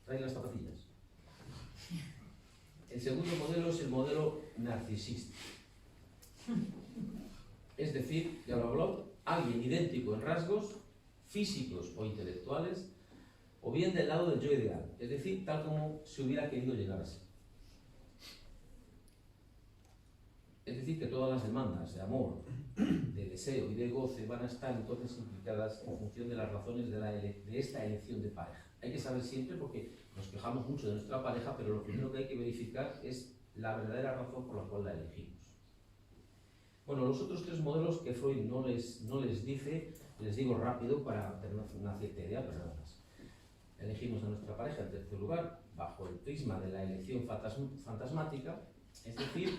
trae las zapatillas. El segundo modelo es el modelo narcisista. Es decir, ya lo he hablado, alguien idéntico en rasgos físicos o intelectuales, o bien del lado del yo ideal, es decir, tal como se hubiera querido llegar a ser. Es decir, que todas las demandas de amor, de deseo y de goce van a estar entonces implicadas en función de las razones de esta elección de pareja. Hay que saber siempre, porque nos quejamos mucho de nuestra pareja, pero lo primero que hay que verificar es la verdadera razón por la cual la elegimos. Bueno, los otros tres modelos que Freud no les dice, les digo rápido para tener una cierta idea, pero nada más. Elegimos a nuestra pareja en tercer lugar, bajo el prisma de la elección fantasmática, es decir,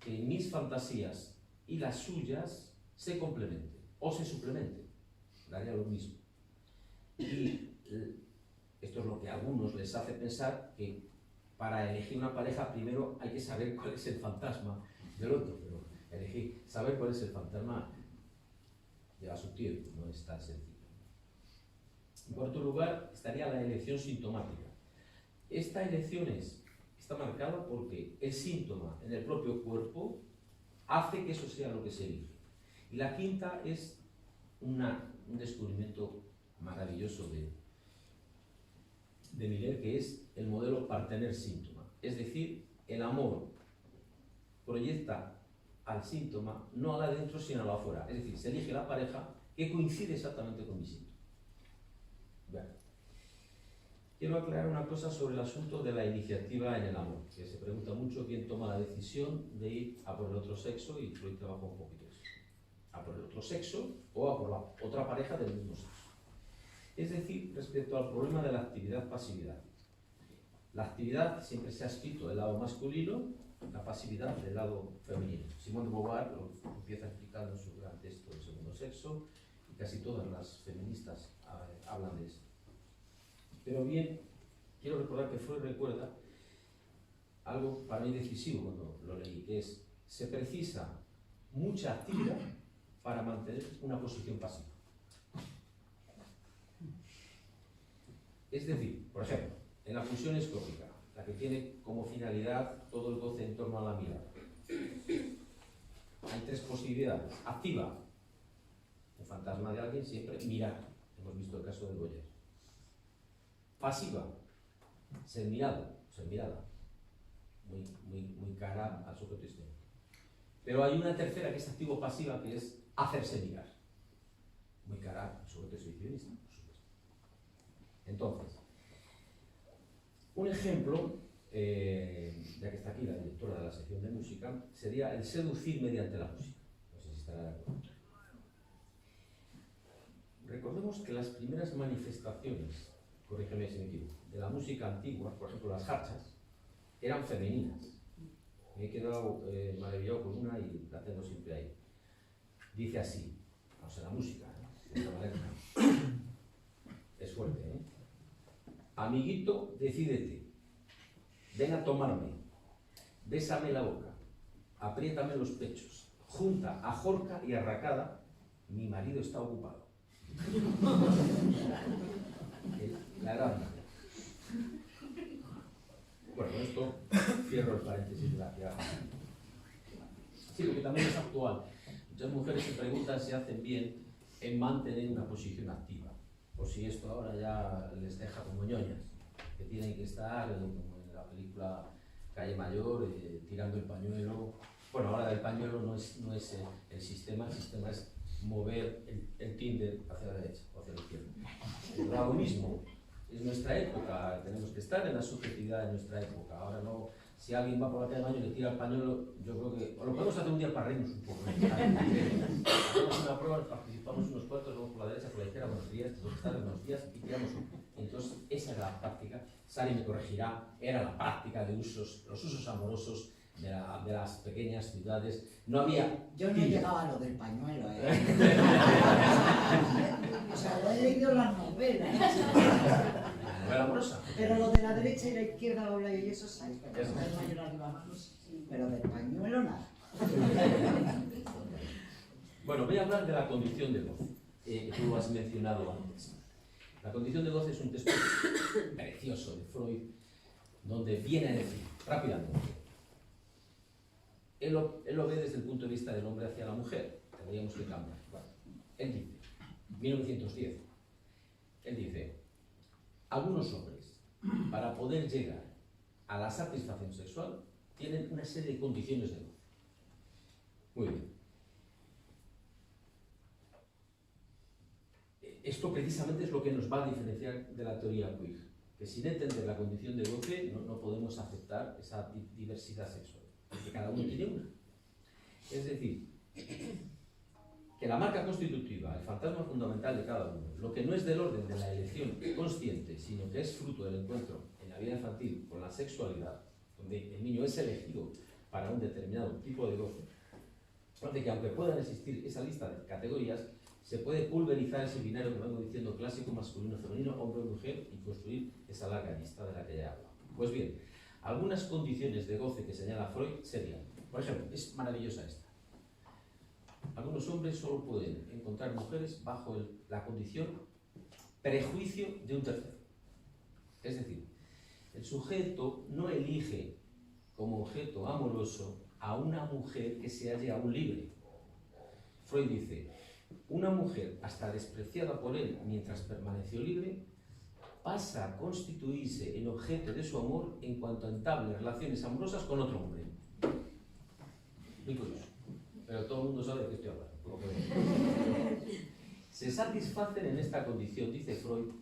que mis fantasías y las suyas se complementen o se suplementen, daría lo mismo. Y esto es lo que a algunos les hace pensar que para elegir una pareja primero hay que saber cuál es el fantasma del otro, pero saber cuál es el fantasma lleva su tiempo, no es tan sencillo. En cuarto lugar estaría la elección sintomática. Esta elección está marcada porque el síntoma en el propio cuerpo hace que eso sea lo que se elige. Y la quinta es un descubrimiento maravilloso de Miller, que es el modelo partener-síntoma. Es decir, el amor proyecta al síntoma no al adentro sino al afuera. Es decir, se elige la pareja que coincide exactamente con mi síntoma. Bueno. Quiero aclarar una cosa sobre el asunto de la iniciativa en el amor, que se pregunta mucho quién toma la decisión de ir a por el otro sexo, y Freud trabaja un poquito eso. A por el otro sexo o a por la otra pareja del mismo sexo. Es decir, respecto al problema de la actividad-pasividad. La actividad siempre se ha escrito del lado masculino, la pasividad del lado femenino. Simone de Beauvoir lo empieza explicando en su gran texto El segundo sexo, y casi todas las feministas hablan de eso. Pero bien, quiero recordar que Freud recuerda algo para mí decisivo cuando lo leí, que es: se precisa mucha actividad para mantener una posición pasiva. Es decir, por ejemplo, en la pulsión escópica, la que tiene como finalidad todo el goce en torno a la mirada, hay tres posibilidades. Activa, un fantasma de alguien siempre mirar. Hemos visto el caso de Goyer. Pasiva, ser mirado, ser mirada, muy cara al sujeto externo. Pero hay una tercera que es activo-pasiva, que es hacerse mirar, muy cara al sujeto exhibicionista, por supuesto. Entonces, un ejemplo, ya que está aquí la directora de la sección de música, sería el seducir mediante la música. No sé si estará de acuerdo. Recordemos que las primeras manifestaciones, corrígeme si me equivoco, de la música antigua, por ejemplo las jarchas, eran femeninas. Me he quedado maravillado con una y la tengo siempre ahí. Dice así, o sea, la música, es fuerte, ¿eh? Amiguito, decídete, ven a tomarme, bésame la boca, apriétame los pechos, junta, ajorca y arracada, mi marido está ocupado. La edad. Bueno, con esto cierro el paréntesis de la tirada. Sí, porque también es actual. Muchas mujeres se preguntan si hacen bien en mantener una posición activa, o si esto ahora ya les deja como ñoñas, que tienen que estar, como en la película Calle Mayor, tirando el pañuelo. Bueno, ahora el pañuelo no es el sistema es mover el Tinder hacia la derecha o hacia la izquierda. El lado mismo. Es nuestra época, tenemos que estar en la subjetividad de nuestra época. Ahora no, si alguien va por la calle de baño y le tira el pañuelo, yo creo que, o lo podemos hacer un día para reírnos un poco. Hacemos una prueba, participamos unos cuantos, vamos por la derecha, por la izquierda, buenos días, buenos días, y tiramos uno. Entonces, esa era la práctica, Sari me corregirá, era la práctica de los usos amorosos de las pequeñas ciudades. No había... Yo no he llegado a lo del pañuelo, O sea, lo he leído en las novelas. La novela amorosa. Pero lo de la derecha y la izquierda lo leí, eso sabes, pero el pañuelo arriba manos, pero del pañuelo nada. Bueno, voy a hablar de la condición de voz, que tú lo has mencionado antes. La condición de voz es un texto precioso de Freud, donde viene a decir: Rápidamente. Él lo ve desde el punto de vista del hombre hacia la mujer. Tendríamos que cambiar. Bueno, él dice, 1910, él dice, algunos hombres, para poder llegar a la satisfacción sexual, tienen una serie de condiciones de goce. Muy bien. Esto precisamente es lo que nos va a diferenciar de la teoría queer, que sin entender la condición de goce no podemos aceptar esa diversidad sexual, porque cada uno tiene una. Es decir, que la marca constitutiva, el fantasma fundamental de cada uno, lo que no es del orden de la elección consciente, sino que es fruto del encuentro en la vida infantil con la sexualidad, donde el niño es elegido para un determinado tipo de goce, de que aunque puedan existir esa lista de categorías, se puede pulverizar ese binario que vengo diciendo clásico, masculino, femenino, hombre, mujer, y construir esa larga lista de la que ya he hablado. Pues bien, algunas condiciones de goce que señala Freud serían, por ejemplo, es maravillosa esta. Algunos hombres solo pueden encontrar mujeres bajo la condición prejuicio de un tercero. Es decir, el sujeto no elige como objeto amoroso a una mujer que se halle aún libre. Freud dice, una mujer hasta despreciada por él mientras permaneció libre, pasa a constituirse en objeto de su amor en cuanto entable relaciones amorosas con otro hombre. Muy curioso. Pero todo el mundo sabe de qué estoy hablando. Se satisfacen en esta condición, dice Freud,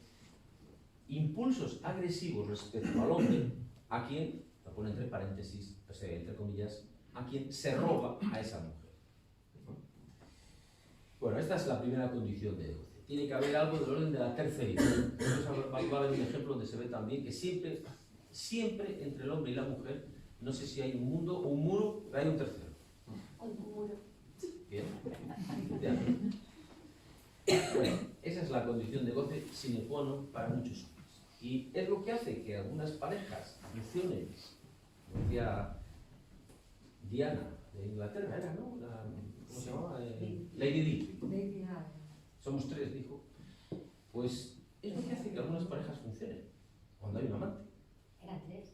impulsos agresivos respecto al hombre, a quien, lo pone entre paréntesis, entre comillas, a quien se roba a esa mujer. Bueno, esta es la primera condición de goce. Tiene que haber algo del orden de la tercerización. Va a haber un ejemplo donde se ve también que siempre entre el hombre y la mujer, no sé si hay un mundo o un muro, pero hay un tercero. Bien. Bueno, esa es la condición de goce sine qua non para muchos hombres. Y es lo que hace que algunas parejas funcionen, como decía Diana de Inglaterra, era, ¿no? ¿Cómo se llamaba? Lady Di. Somos tres, dijo. Pues es lo que hace que algunas parejas funcionen cuando hay un amante. Eran tres.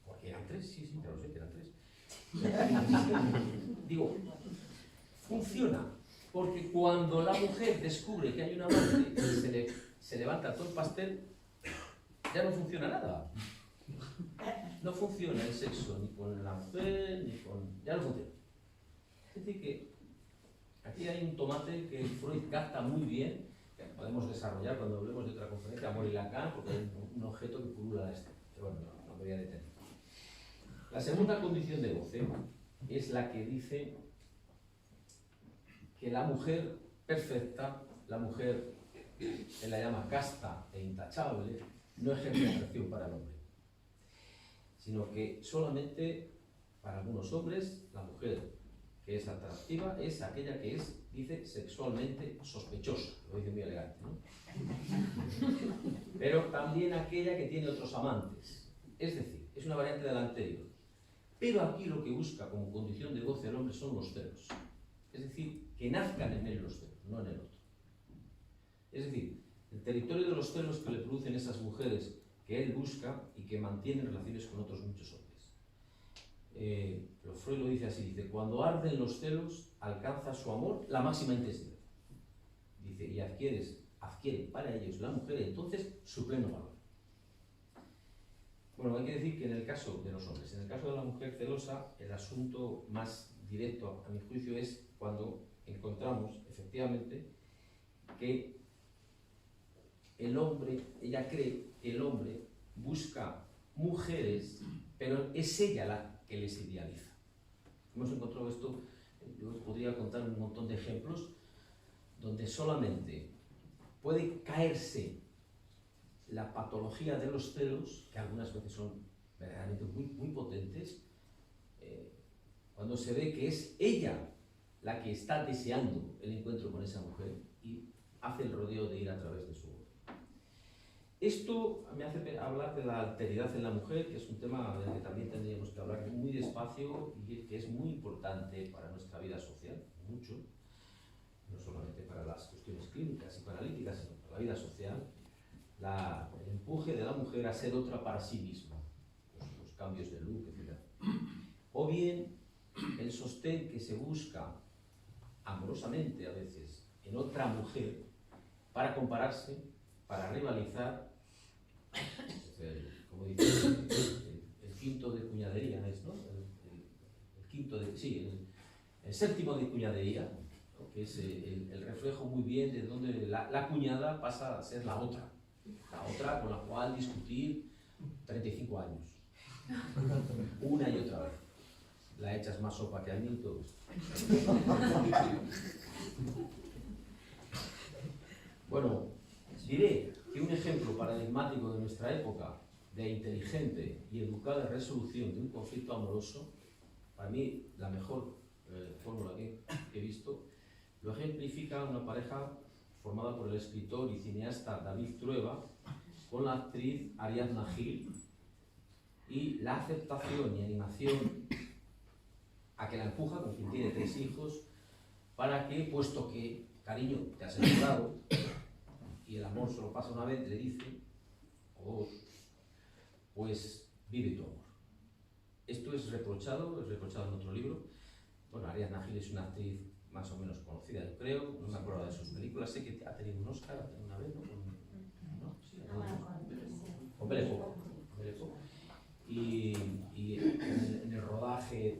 Porque eran tres, sí, pero sé que eran tres. Digo, funciona porque cuando la mujer descubre que hay un amante y se levanta todo el pastel, ya no funciona nada. No funciona el sexo ni con la mujer, ni con... ya no funciona. Es decir que aquí hay un tomate que Freud capta muy bien, que podemos desarrollar cuando hablemos de otra conferencia, Amor y Lacan, porque hay un objeto que pulula esto. Pero bueno, no me voy a detener. La segunda condición de goce es la que dice que la mujer perfecta, la mujer que la llama casta e intachable, no ejerce atracción para el hombre, sino que solamente para algunos hombres la mujer que es atractiva es aquella que es, dice, sexualmente sospechosa, lo dice muy elegante, ¿no? Pero también aquella que tiene otros amantes, es decir, es una variante de la anterior. Pero aquí lo que busca como condición de goce el hombre son los celos, es decir, que nazcan en él los celos, no en el otro. Es decir, el territorio de los celos que le producen esas mujeres que él busca y que mantienen relaciones con otros muchos hombres. Freud lo dice así, dice, cuando arden los celos, alcanza su amor la máxima intensidad. Dice, y adquiere para ellos la mujer entonces su pleno valor. Bueno, hay que decir que en el caso de los hombres, en el caso de la mujer celosa, el asunto más directo, a mi juicio, es cuando encontramos, efectivamente, que el hombre, ella cree que el hombre busca mujeres, pero es ella la que les idealiza. Hemos encontrado esto, yo os podría contar un montón de ejemplos, donde solamente puede caerse la patología de los celos, que algunas veces son verdaderamente muy potentes, cuando se ve que es ella la que está deseando el encuentro con esa mujer y hace el rodeo de ir a través de su voz. Esto me hace hablar de la alteridad en la mujer, que es un tema del que también tendríamos que hablar muy despacio y que es muy importante para nuestra vida social, mucho, no solamente para las cuestiones clínicas y paralíticas, sino para la vida social, el empuje de la mujer a ser otra para sí misma. Los cambios de look, etc. O bien el sostén que se busca amorosamente a veces en otra mujer para compararse, para rivalizar, como dice el quinto de cuñadería, ¿es, no? El quinto de, sí, el séptimo de cuñadería, ¿no? Que es el reflejo muy bien de donde la cuñada pasa a ser la otra con la cual discutir 35 años, una y otra vez. La echas más sopa que a mí y todo esto. Bueno, diré que un ejemplo paradigmático de nuestra época de inteligente y educada resolución de un conflicto amoroso, para mí la mejor fórmula que he visto, lo ejemplifica una pareja formada por el escritor y cineasta David Trueba con la actriz Ariadna Gil, y la aceptación y animación a que la empuja, con quien tiene 3 hijos, para que, puesto que, cariño, te has enamorado y el amor solo pasa una vez, le dice, o dos, pues vive tu amor. Esto es reprochado en otro libro. Bueno, Ariadna Gil es una actriz más o menos conocida, yo creo, no me acuerdo de sus películas, sé que ha tenido un Oscar, ha tenido una vez, ¿no? Con Belle Époque. Y en el rodaje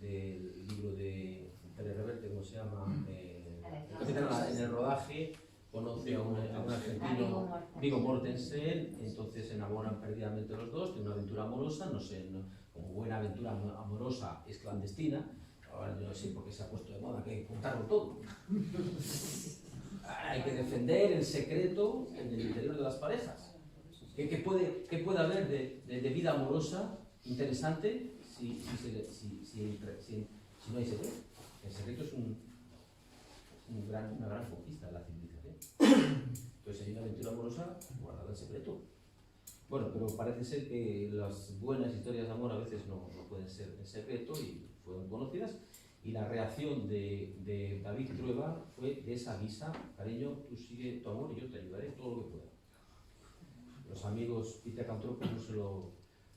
del libro de Pérez Reverte, ¿cómo se llama? En el rodaje conoce a un argentino, Viggo Mortensen, entonces se enamoran perdidamente los dos de una aventura amorosa, no sé, como buena aventura amorosa es clandestina. Ahora yo no sé por qué se ha puesto de moda, que hay que contarlo todo. Hay que defender el secreto en el interior de las parejas. ¿Qué puede haber de vida amorosa interesante si no hay secreto? El secreto es una gran conquista de la civilización. Entonces hay una aventura amorosa guardada en secreto. Bueno, pero parece ser que las buenas historias de amor a veces no pueden ser en secreto y fueron conocidas. Y la reacción de David Trueba fue de esa guisa: cariño, tú sigue tu amor y yo te ayudaré todo lo que pueda. Los amigos pitecantropos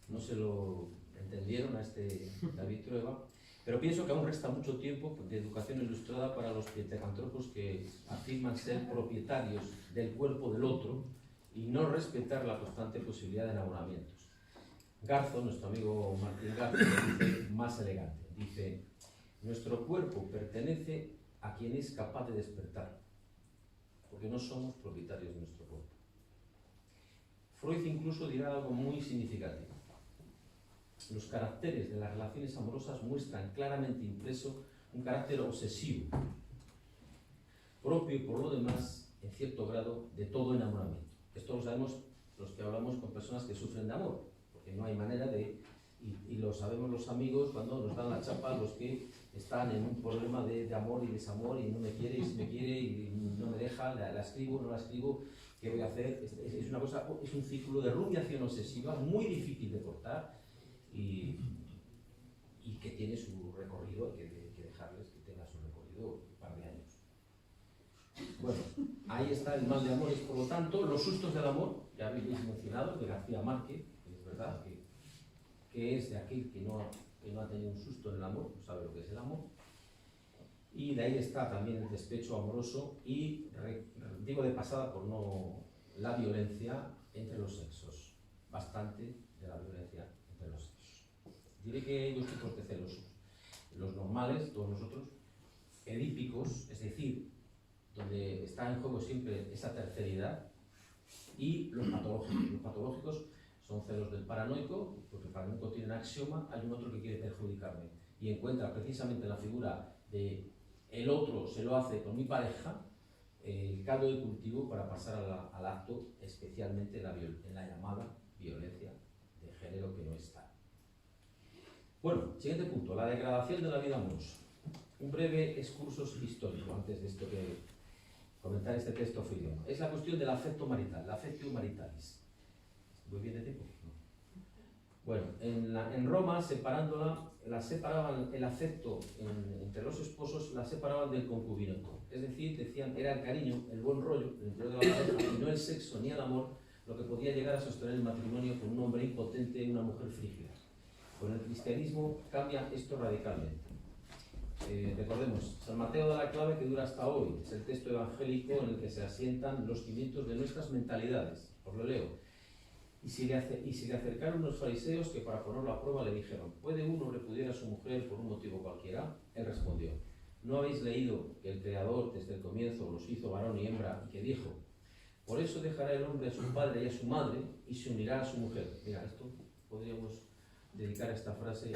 no se lo entendieron a este David Trueba, pero pienso que aún resta mucho tiempo de educación ilustrada para los pitecantropos que afirman ser propietarios del cuerpo del otro y no respetar la constante posibilidad de enamoramientos. Garzo, nuestro amigo Martín Garzo, lo dice más elegante. Dice: nuestro cuerpo pertenece a quien es capaz de despertar, porque no somos propietarios de nuestro cuerpo. Freud incluso dirá algo muy significativo. Los caracteres de las relaciones amorosas muestran claramente impreso un carácter obsesivo, propio por lo demás, en cierto grado, de todo enamoramiento. Esto lo sabemos los que hablamos con personas que sufren de amor, porque no hay manera de... Y lo sabemos los amigos cuando nos dan la chapa, los que están en un problema de amor y desamor, y no me quiere, y si me quiere, y no me deja, la escribo, no la escribo, ¿qué voy a hacer? Es una cosa, es un círculo de rumiación obsesiva muy difícil de cortar y que tiene su recorrido, hay que dejarles que tenga su recorrido un par de años. Bueno, ahí está el mal de amores, por lo tanto, los sustos del amor, ya habéis mencionado, de García Márquez, que es verdad que es de aquel que no ha tenido un susto en el amor, no sabe lo que es el amor. Y de ahí está también el despecho amoroso y, digo de pasada por no, la violencia entre los sexos. Bastante de la violencia entre los sexos. Diré que hay 2 tipos de celos. Los normales, todos nosotros, edípicos, es decir, donde está en juego siempre esa terceridad, y los patológicos. Los patológicos son celos del paranoico, porque el paranoico tiene un axioma, hay un otro que quiere perjudicarme, y encuentra precisamente la figura de el otro se lo hace con mi pareja, el caldo de cultivo para pasar al acto, especialmente en la llamada violencia de género, que no está. Bueno, siguiente punto, la degradación de la vida amorosa. Un breve excursus histórico antes de esto que comentar este texto freudiano. Es la cuestión del afecto marital, la affectio maritalis. ¿Voy bien de tiempo? No. Bueno, en Roma, la separaban el afecto entre los esposos, la separaban del concubinato. Es decir, decían, era el cariño, el buen rollo, el interior de la pareja, y no el sexo ni el amor, lo que podía llegar a sostener el matrimonio con un hombre impotente y una mujer frígida. Con el cristianismo cambia esto radicalmente. Recordemos, San Mateo da la clave que dura hasta hoy. Es el texto evangélico en el que se asientan los cimientos de nuestras mentalidades. Os lo leo. Y se le acercaron los fariseos que para ponerlo a prueba le dijeron: ¿puede uno repudiar a su mujer por un motivo cualquiera? Él respondió: ¿no habéis leído que el Creador desde el comienzo los hizo varón y hembra y que dijo: por eso dejará el hombre a su padre y a su madre y se unirá a su mujer? Mira, esto podríamos dedicar a esta frase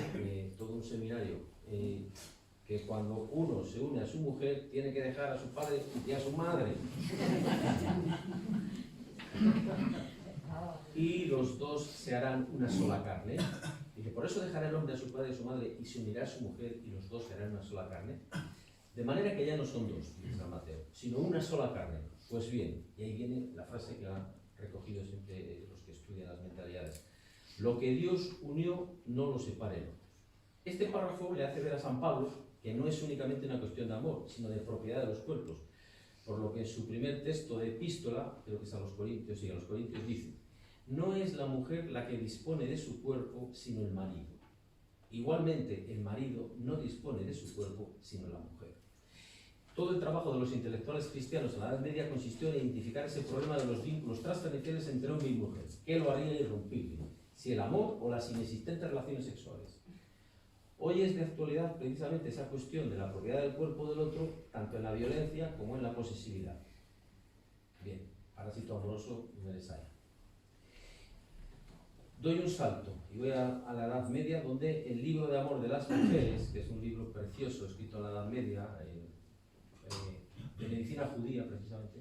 todo un seminario, que cuando uno se une a su mujer tiene que dejar a su padre y a su madre. Y los dos se harán una sola carne. Dice: por eso dejará el hombre a su padre y a su madre y se unirá a su mujer y los dos se harán una sola carne. De manera que ya no son dos, dice San Mateo, sino una sola carne. Pues bien, y ahí viene la frase que han recogido siempre los que estudian las mentalidades: lo que Dios unió, no lo separen. Este párrafo le hace ver a San Pablo que no es únicamente una cuestión de amor, sino de propiedad de los cuerpos. Por lo que en su primer texto de epístola, creo que es a los Corintios, y a los Corintios dice: no es la mujer la que dispone de su cuerpo, sino el marido. Igualmente, el marido no dispone de su cuerpo, sino la mujer. Todo el trabajo de los intelectuales cristianos en la Edad Media consistió en identificar ese problema de los vínculos transferenciales entre hombre y mujer. ¿Qué lo haría irrompible? Si el amor o las inexistentes relaciones sexuales. Hoy es de actualidad precisamente esa cuestión de la propiedad del cuerpo del otro, tanto en la violencia como en la posesividad. Bien, parásito amoroso no les hay. Doy un salto y voy a la Edad Media, donde el libro de amor de las mujeres, que es un libro precioso escrito en la Edad Media, de medicina judía precisamente,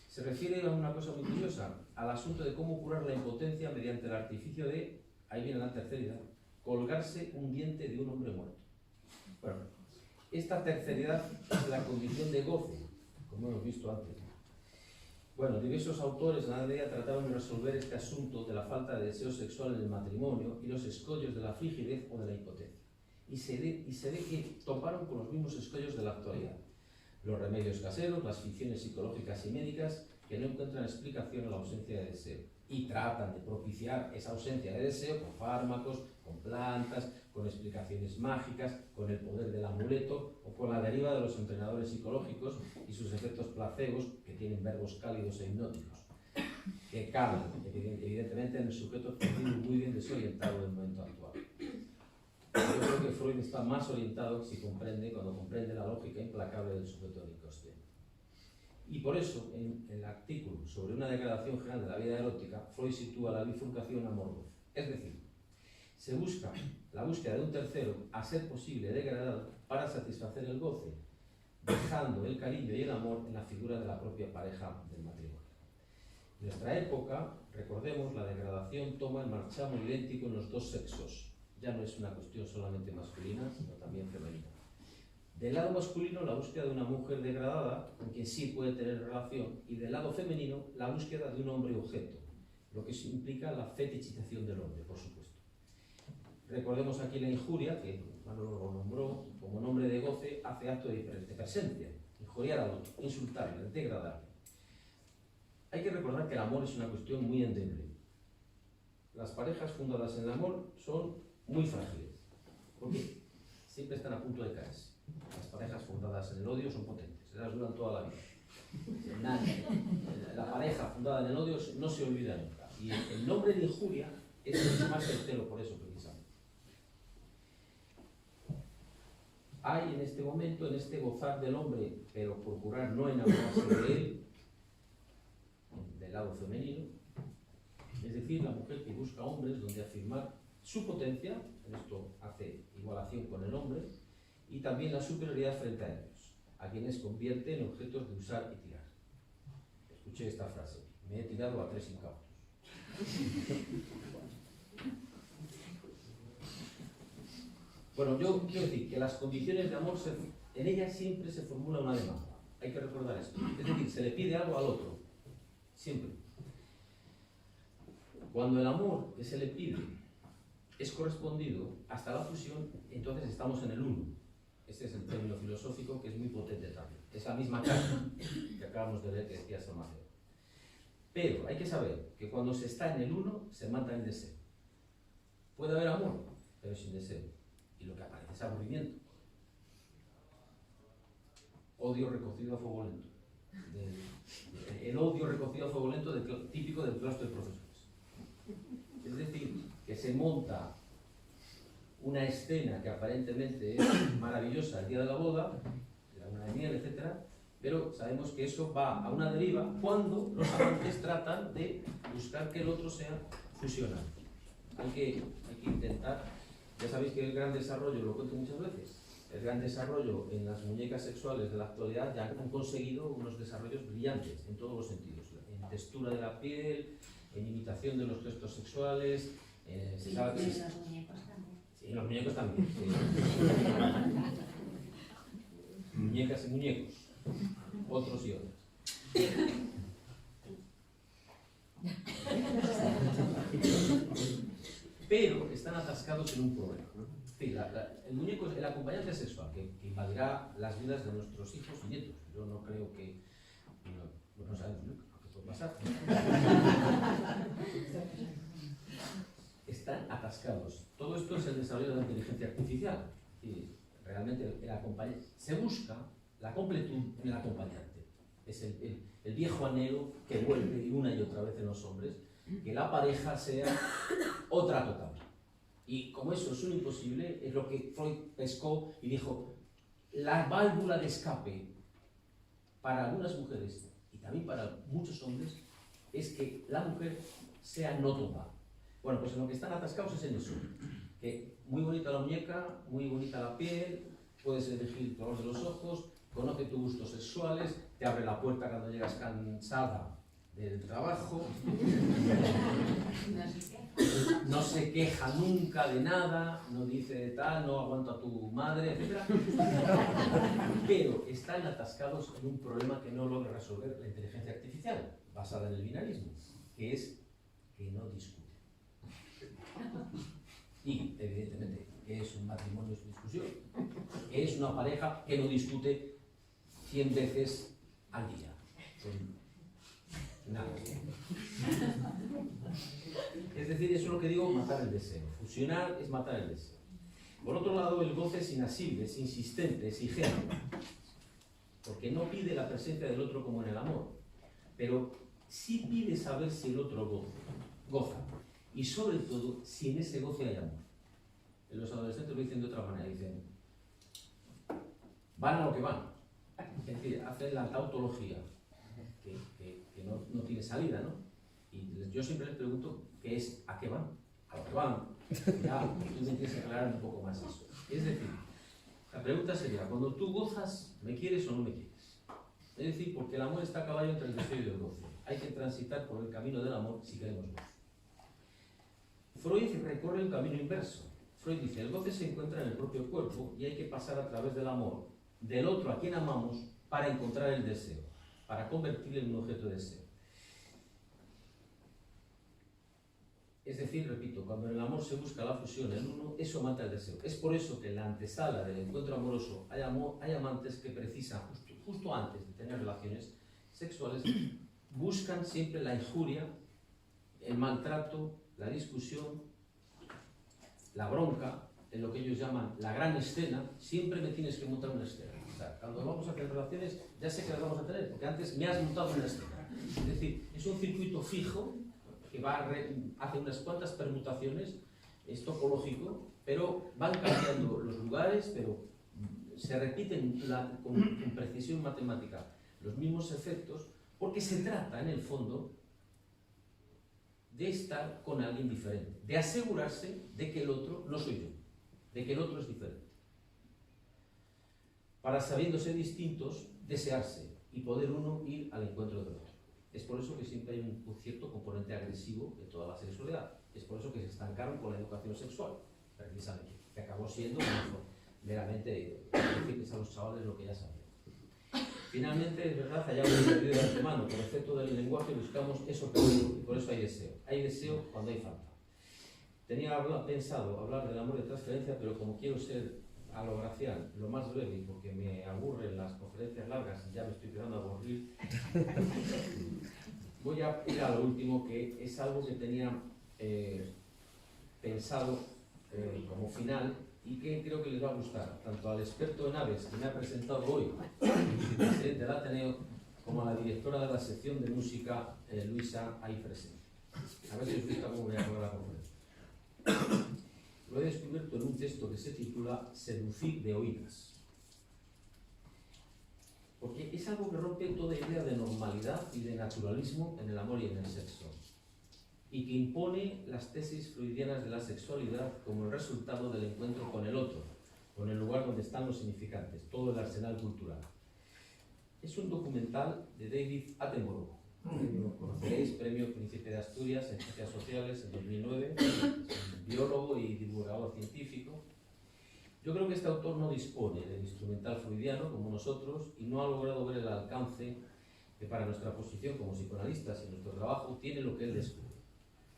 se refiere a una cosa muy curiosa, al asunto de cómo curar la impotencia mediante el artificio de, ahí viene la terceridad, colgarse un diente de un hombre muerto. Bueno, esta terceridad es la condición de goce, como hemos visto antes. Bueno, diversos autores en la Edad Media trataron de resolver este asunto de la falta de deseo sexual en el matrimonio y los escollos de la frigidez o de la impotencia. Y se ve que toparon con los mismos escollos de la actualidad. Los remedios caseros, las ficciones psicológicas y médicas que no encuentran explicación a la ausencia de deseo y tratan de propiciar esa ausencia de deseo con fármacos, con plantas, con explicaciones mágicas, con el poder del amuleto o con la deriva de los entrenadores psicológicos y sus efectos placebos, que tienen verbos cálidos e hipnóticos, que calan evidentemente en el sujeto muy bien desorientado del momento actual. Yo creo que Freud está más orientado cuando comprende la lógica implacable del sujeto inconsciente. Y por eso, en el artículo sobre una degradación general de la vida erótica, Freud sitúa la bifurcación amor-goce. Es decir, se busca la búsqueda de un tercero, a ser posible degradado, para satisfacer el goce, dejando el cariño y el amor en la figura de la propia pareja del matrimonio. En nuestra época, recordemos, la degradación toma el marchamo idéntico en los dos sexos. Ya no es una cuestión solamente masculina, sino también femenina. Del lado masculino, la búsqueda de una mujer degradada, con quien sí puede tener relación, y del lado femenino, la búsqueda de un hombre objeto, lo que implica la fetichización del hombre, por supuesto. Recordemos aquí la injuria, que Manolo lo nombró como nombre de goce, hace acto de presencia, injuriar al otro, insultarle, degradarle. Hay que recordar que el amor es una cuestión muy endeble. Las parejas fundadas en el amor son muy frágiles, porque siempre están a punto de caerse. Las parejas fundadas en el odio son potentes, las duran toda la vida. La pareja fundada en el odio no se olvida nunca. Y el nombre de injuria es mucho más certero por eso precisamente. Hay en este momento, en este gozar del hombre, pero procurar no enamorarse de él, del lado femenino, es decir, la mujer que busca hombres donde afirmar su potencia, en esto hace igualación con el hombre, y también la superioridad frente a ellos, a quienes convierte en objetos de usar y tirar. Escuché esta frase: me he tirado a 3 incautos. Bueno, yo quiero decir que las condiciones de amor, en ellas siempre se formula una demanda. Hay que recordar esto. Es decir, se le pide algo al otro. Siempre. Cuando el amor que se le pide es correspondido hasta la fusión, entonces estamos en el uno. Este es el término filosófico que es muy potente también. Es la misma carta que acabamos de leer que decía San Mateo. Pero hay que saber que cuando se está en el uno, se mata el deseo. Puede haber amor, pero sin deseo. Y lo que aparece es aburrimiento. Odio recocido a fuego lento. El odio recocido a fuego lento típico del claustro de profesores. Es decir, que se monta una escena que aparentemente es maravillosa el día de la boda, la luna de miel, etc., pero sabemos que eso va a una deriva cuando los amantes tratan de buscar que el otro sea fusionado. Hay que intentar, ya sabéis que el gran desarrollo, lo cuento muchas veces, el gran desarrollo en las muñecas sexuales de la actualidad ya han conseguido unos desarrollos brillantes en todos los sentidos, en textura de la piel, en imitación de los gestos sexuales, se sabe que los muñecos también. Sí, los muñecos también. Sí. Muñecas y muñecos, otros y otras. Pero están atascados en un problema. Sí, el muñeco es el acompañante sexual que invadirá las vidas de nuestros hijos y nietos. Yo no creo que... No sabemos lo que puede pasar. Están atascados. Todo esto es el desarrollo de la inteligencia artificial. Y realmente el acompañante... Se busca la completud en el acompañante. Es el viejo anhelo que vuelve una y otra vez en los hombres, que la pareja sea otra total. Y como eso es un imposible, es lo que Freud pescó y dijo, la válvula de escape para algunas mujeres y también para muchos hombres es que la mujer sea no total. Bueno, pues en lo que están atascados es en eso, que muy bonita la muñeca, muy bonita la piel, puedes elegir el color de los ojos, conoce tus gustos sexuales, te abre la puerta cuando llegas cansada del trabajo, no se queja nunca de nada, no dice tal, no aguanta a tu madre, etc. Pero están atascados en un problema que no logra resolver la inteligencia artificial, basada en el binarismo, que es que no discute. Y, evidentemente, que es un matrimonio sin discusión, que es una pareja que no discute 100 veces al día. Nada. Es decir, eso es lo que digo, matar el deseo. Fusionar es matar el deseo. Por otro lado, el goce es inasible, es insistente, exigente, porque no pide la presencia del otro como en el amor, pero sí pide saber si el otro goza, y sobre todo, si en ese goce hay amor. Los adolescentes lo dicen de otra manera, dicen, van a lo que van. Es decir, hacen la tautología, que no tiene salida, ¿no? Y yo siempre les pregunto, ¿qué es? ¿A qué van? A lo que van. Ya, tú me tienes que aclarar un poco más eso. Es decir, la pregunta sería, cuando tú gozas, ¿me quieres o no me quieres? Es decir, porque el amor está a caballo entre el deseo y el goce. Hay que transitar por el camino del amor si queremos goce. Freud recorre el camino inverso. Freud dice, el goce se encuentra en el propio cuerpo y hay que pasar a través del amor del otro a quien amamos para encontrar el deseo, para convertirle en un objeto de deseo. Es decir, repito, cuando en el amor se busca la fusión en uno, eso mata el deseo. Es por eso que en la antesala del encuentro amoroso hay amantes que precisan, justo antes de tener relaciones sexuales, buscan siempre la injuria, el maltrato, la discusión, la bronca, en lo que ellos llaman la gran escena. Siempre me tienes que montar una escena. O sea, cuando vamos a tener relaciones, ya sé que las vamos a tener, porque antes me has montado una escena. Es decir, es un circuito fijo que hace unas cuantas permutaciones, es topológico, pero van cambiando los lugares, pero se repiten con precisión matemática los mismos efectos, porque se trata, en el fondo, de estar con alguien diferente, de asegurarse de que el otro no soy yo, de que el otro es diferente. Para, sabiéndose distintos, desearse y poder uno ir al encuentro del otro. Es por eso que siempre hay un cierto componente agresivo en toda la sexualidad. Es por eso que se estancaron con la educación sexual, precisamente, que acabó siendo meramente decirles a los chavales lo que ya sabían. Finalmente, es verdad, hayamos perdido de antemano, por efecto del lenguaje buscamos eso perdido y por eso hay deseo. Hay deseo cuando hay falta. Tenía pensado hablar del amor de transferencia, pero como quiero ser a lo Gracián, lo más breve, porque me aburren las conferencias largas y ya me estoy quedando a aburrir, voy a ir a lo último, que es algo que tenía pensado como final y que creo que les va a gustar, tanto al experto en aves que me ha presentado hoy, el vicepresidente del Ateneo, como a la directora de la sección de música, Luisa Ayfresen. A ver si os gusta cómo voy a acabar la conferencia. Lo he descubierto en un texto que se titula Seducir de oídas. Porque es algo que rompe toda idea de normalidad y de naturalismo en el amor y en el sexo, y que impone las tesis freudianas de la sexualidad como el resultado del encuentro con el otro, con el lugar donde están los significantes, todo el arsenal cultural. Es un documental de David Attenborough, lo conoceréis, Premio Príncipe de Asturias en Ciencias Sociales en 2009, es un biólogo y divulgador científico. Yo creo que este autor no dispone del instrumental freudiano como nosotros y no ha logrado ver el alcance que para nuestra posición como psicoanalistas y nuestro trabajo tiene lo que él descubre.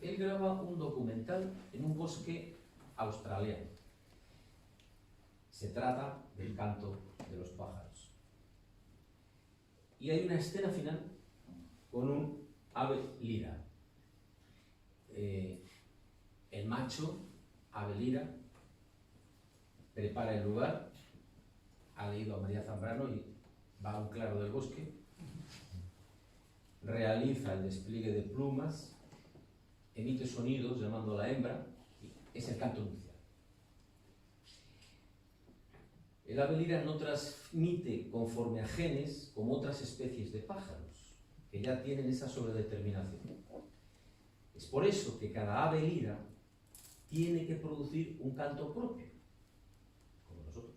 Él graba un documental en un bosque australiano. Se trata del canto de los pájaros. Y hay una escena final con un ave lira. El macho, ave lira, prepara el lugar, ha leído a María Zambrano y va a un claro del bosque, realiza el despliegue de plumas, emite sonidos llamando a la hembra, y es el canto nupcial. El ave lira no transmite conforme a genes como otras especies de pájaros, que ya tienen esa sobredeterminación. Es por eso que cada ave lira tiene que producir un canto propio, como nosotros.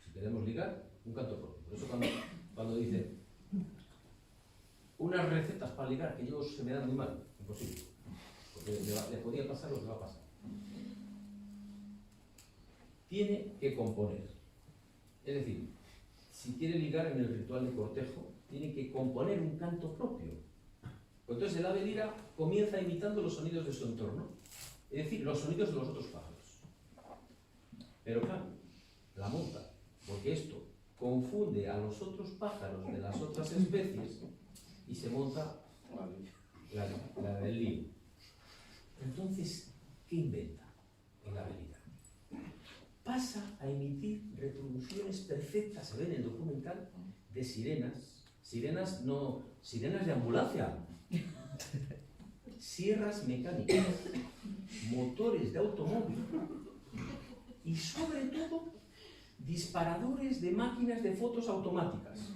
Si queremos ligar, un canto propio. Por eso cuando dicen unas recetas para ligar, que yo se me dan muy mal, imposible. Porque le podía pasar lo que va a pasar. Tiene que componer. Es decir, si quiere ligar en el ritual de cortejo, tiene que componer un canto propio. Entonces el ave lira comienza imitando los sonidos de su entorno, es decir, los sonidos de los otros pájaros. Pero claro, la monta, porque esto confunde a los otros pájaros de las otras especies y se monta la del lío. Entonces, ¿qué inventa el ave lira? Pasa a emitir reproducciones perfectas, se ve en el documental, de sirenas. Sirenas de ambulancia. Sierras mecánicas, motores de automóvil y sobre todo disparadores de máquinas de fotos automáticas,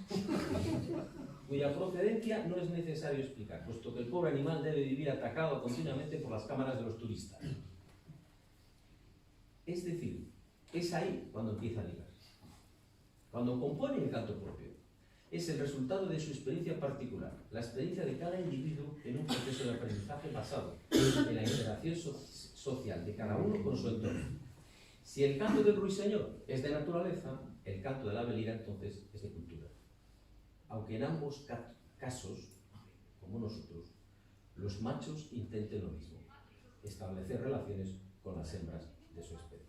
cuya procedencia no es necesario explicar, puesto que el pobre animal debe vivir atacado continuamente por las cámaras de los turistas. Es decir, es ahí cuando empieza a ligar. Cuando compone el canto propio, es el resultado de su experiencia particular, la experiencia de cada individuo en un proceso de aprendizaje basado en la interacción social de cada uno con su entorno. Si el canto del ruiseñor es de naturaleza, el canto del ave lira entonces es de cultura. Aunque en ambos casos, como nosotros, los machos intenten lo mismo, establecer relaciones con las hembras de su especie.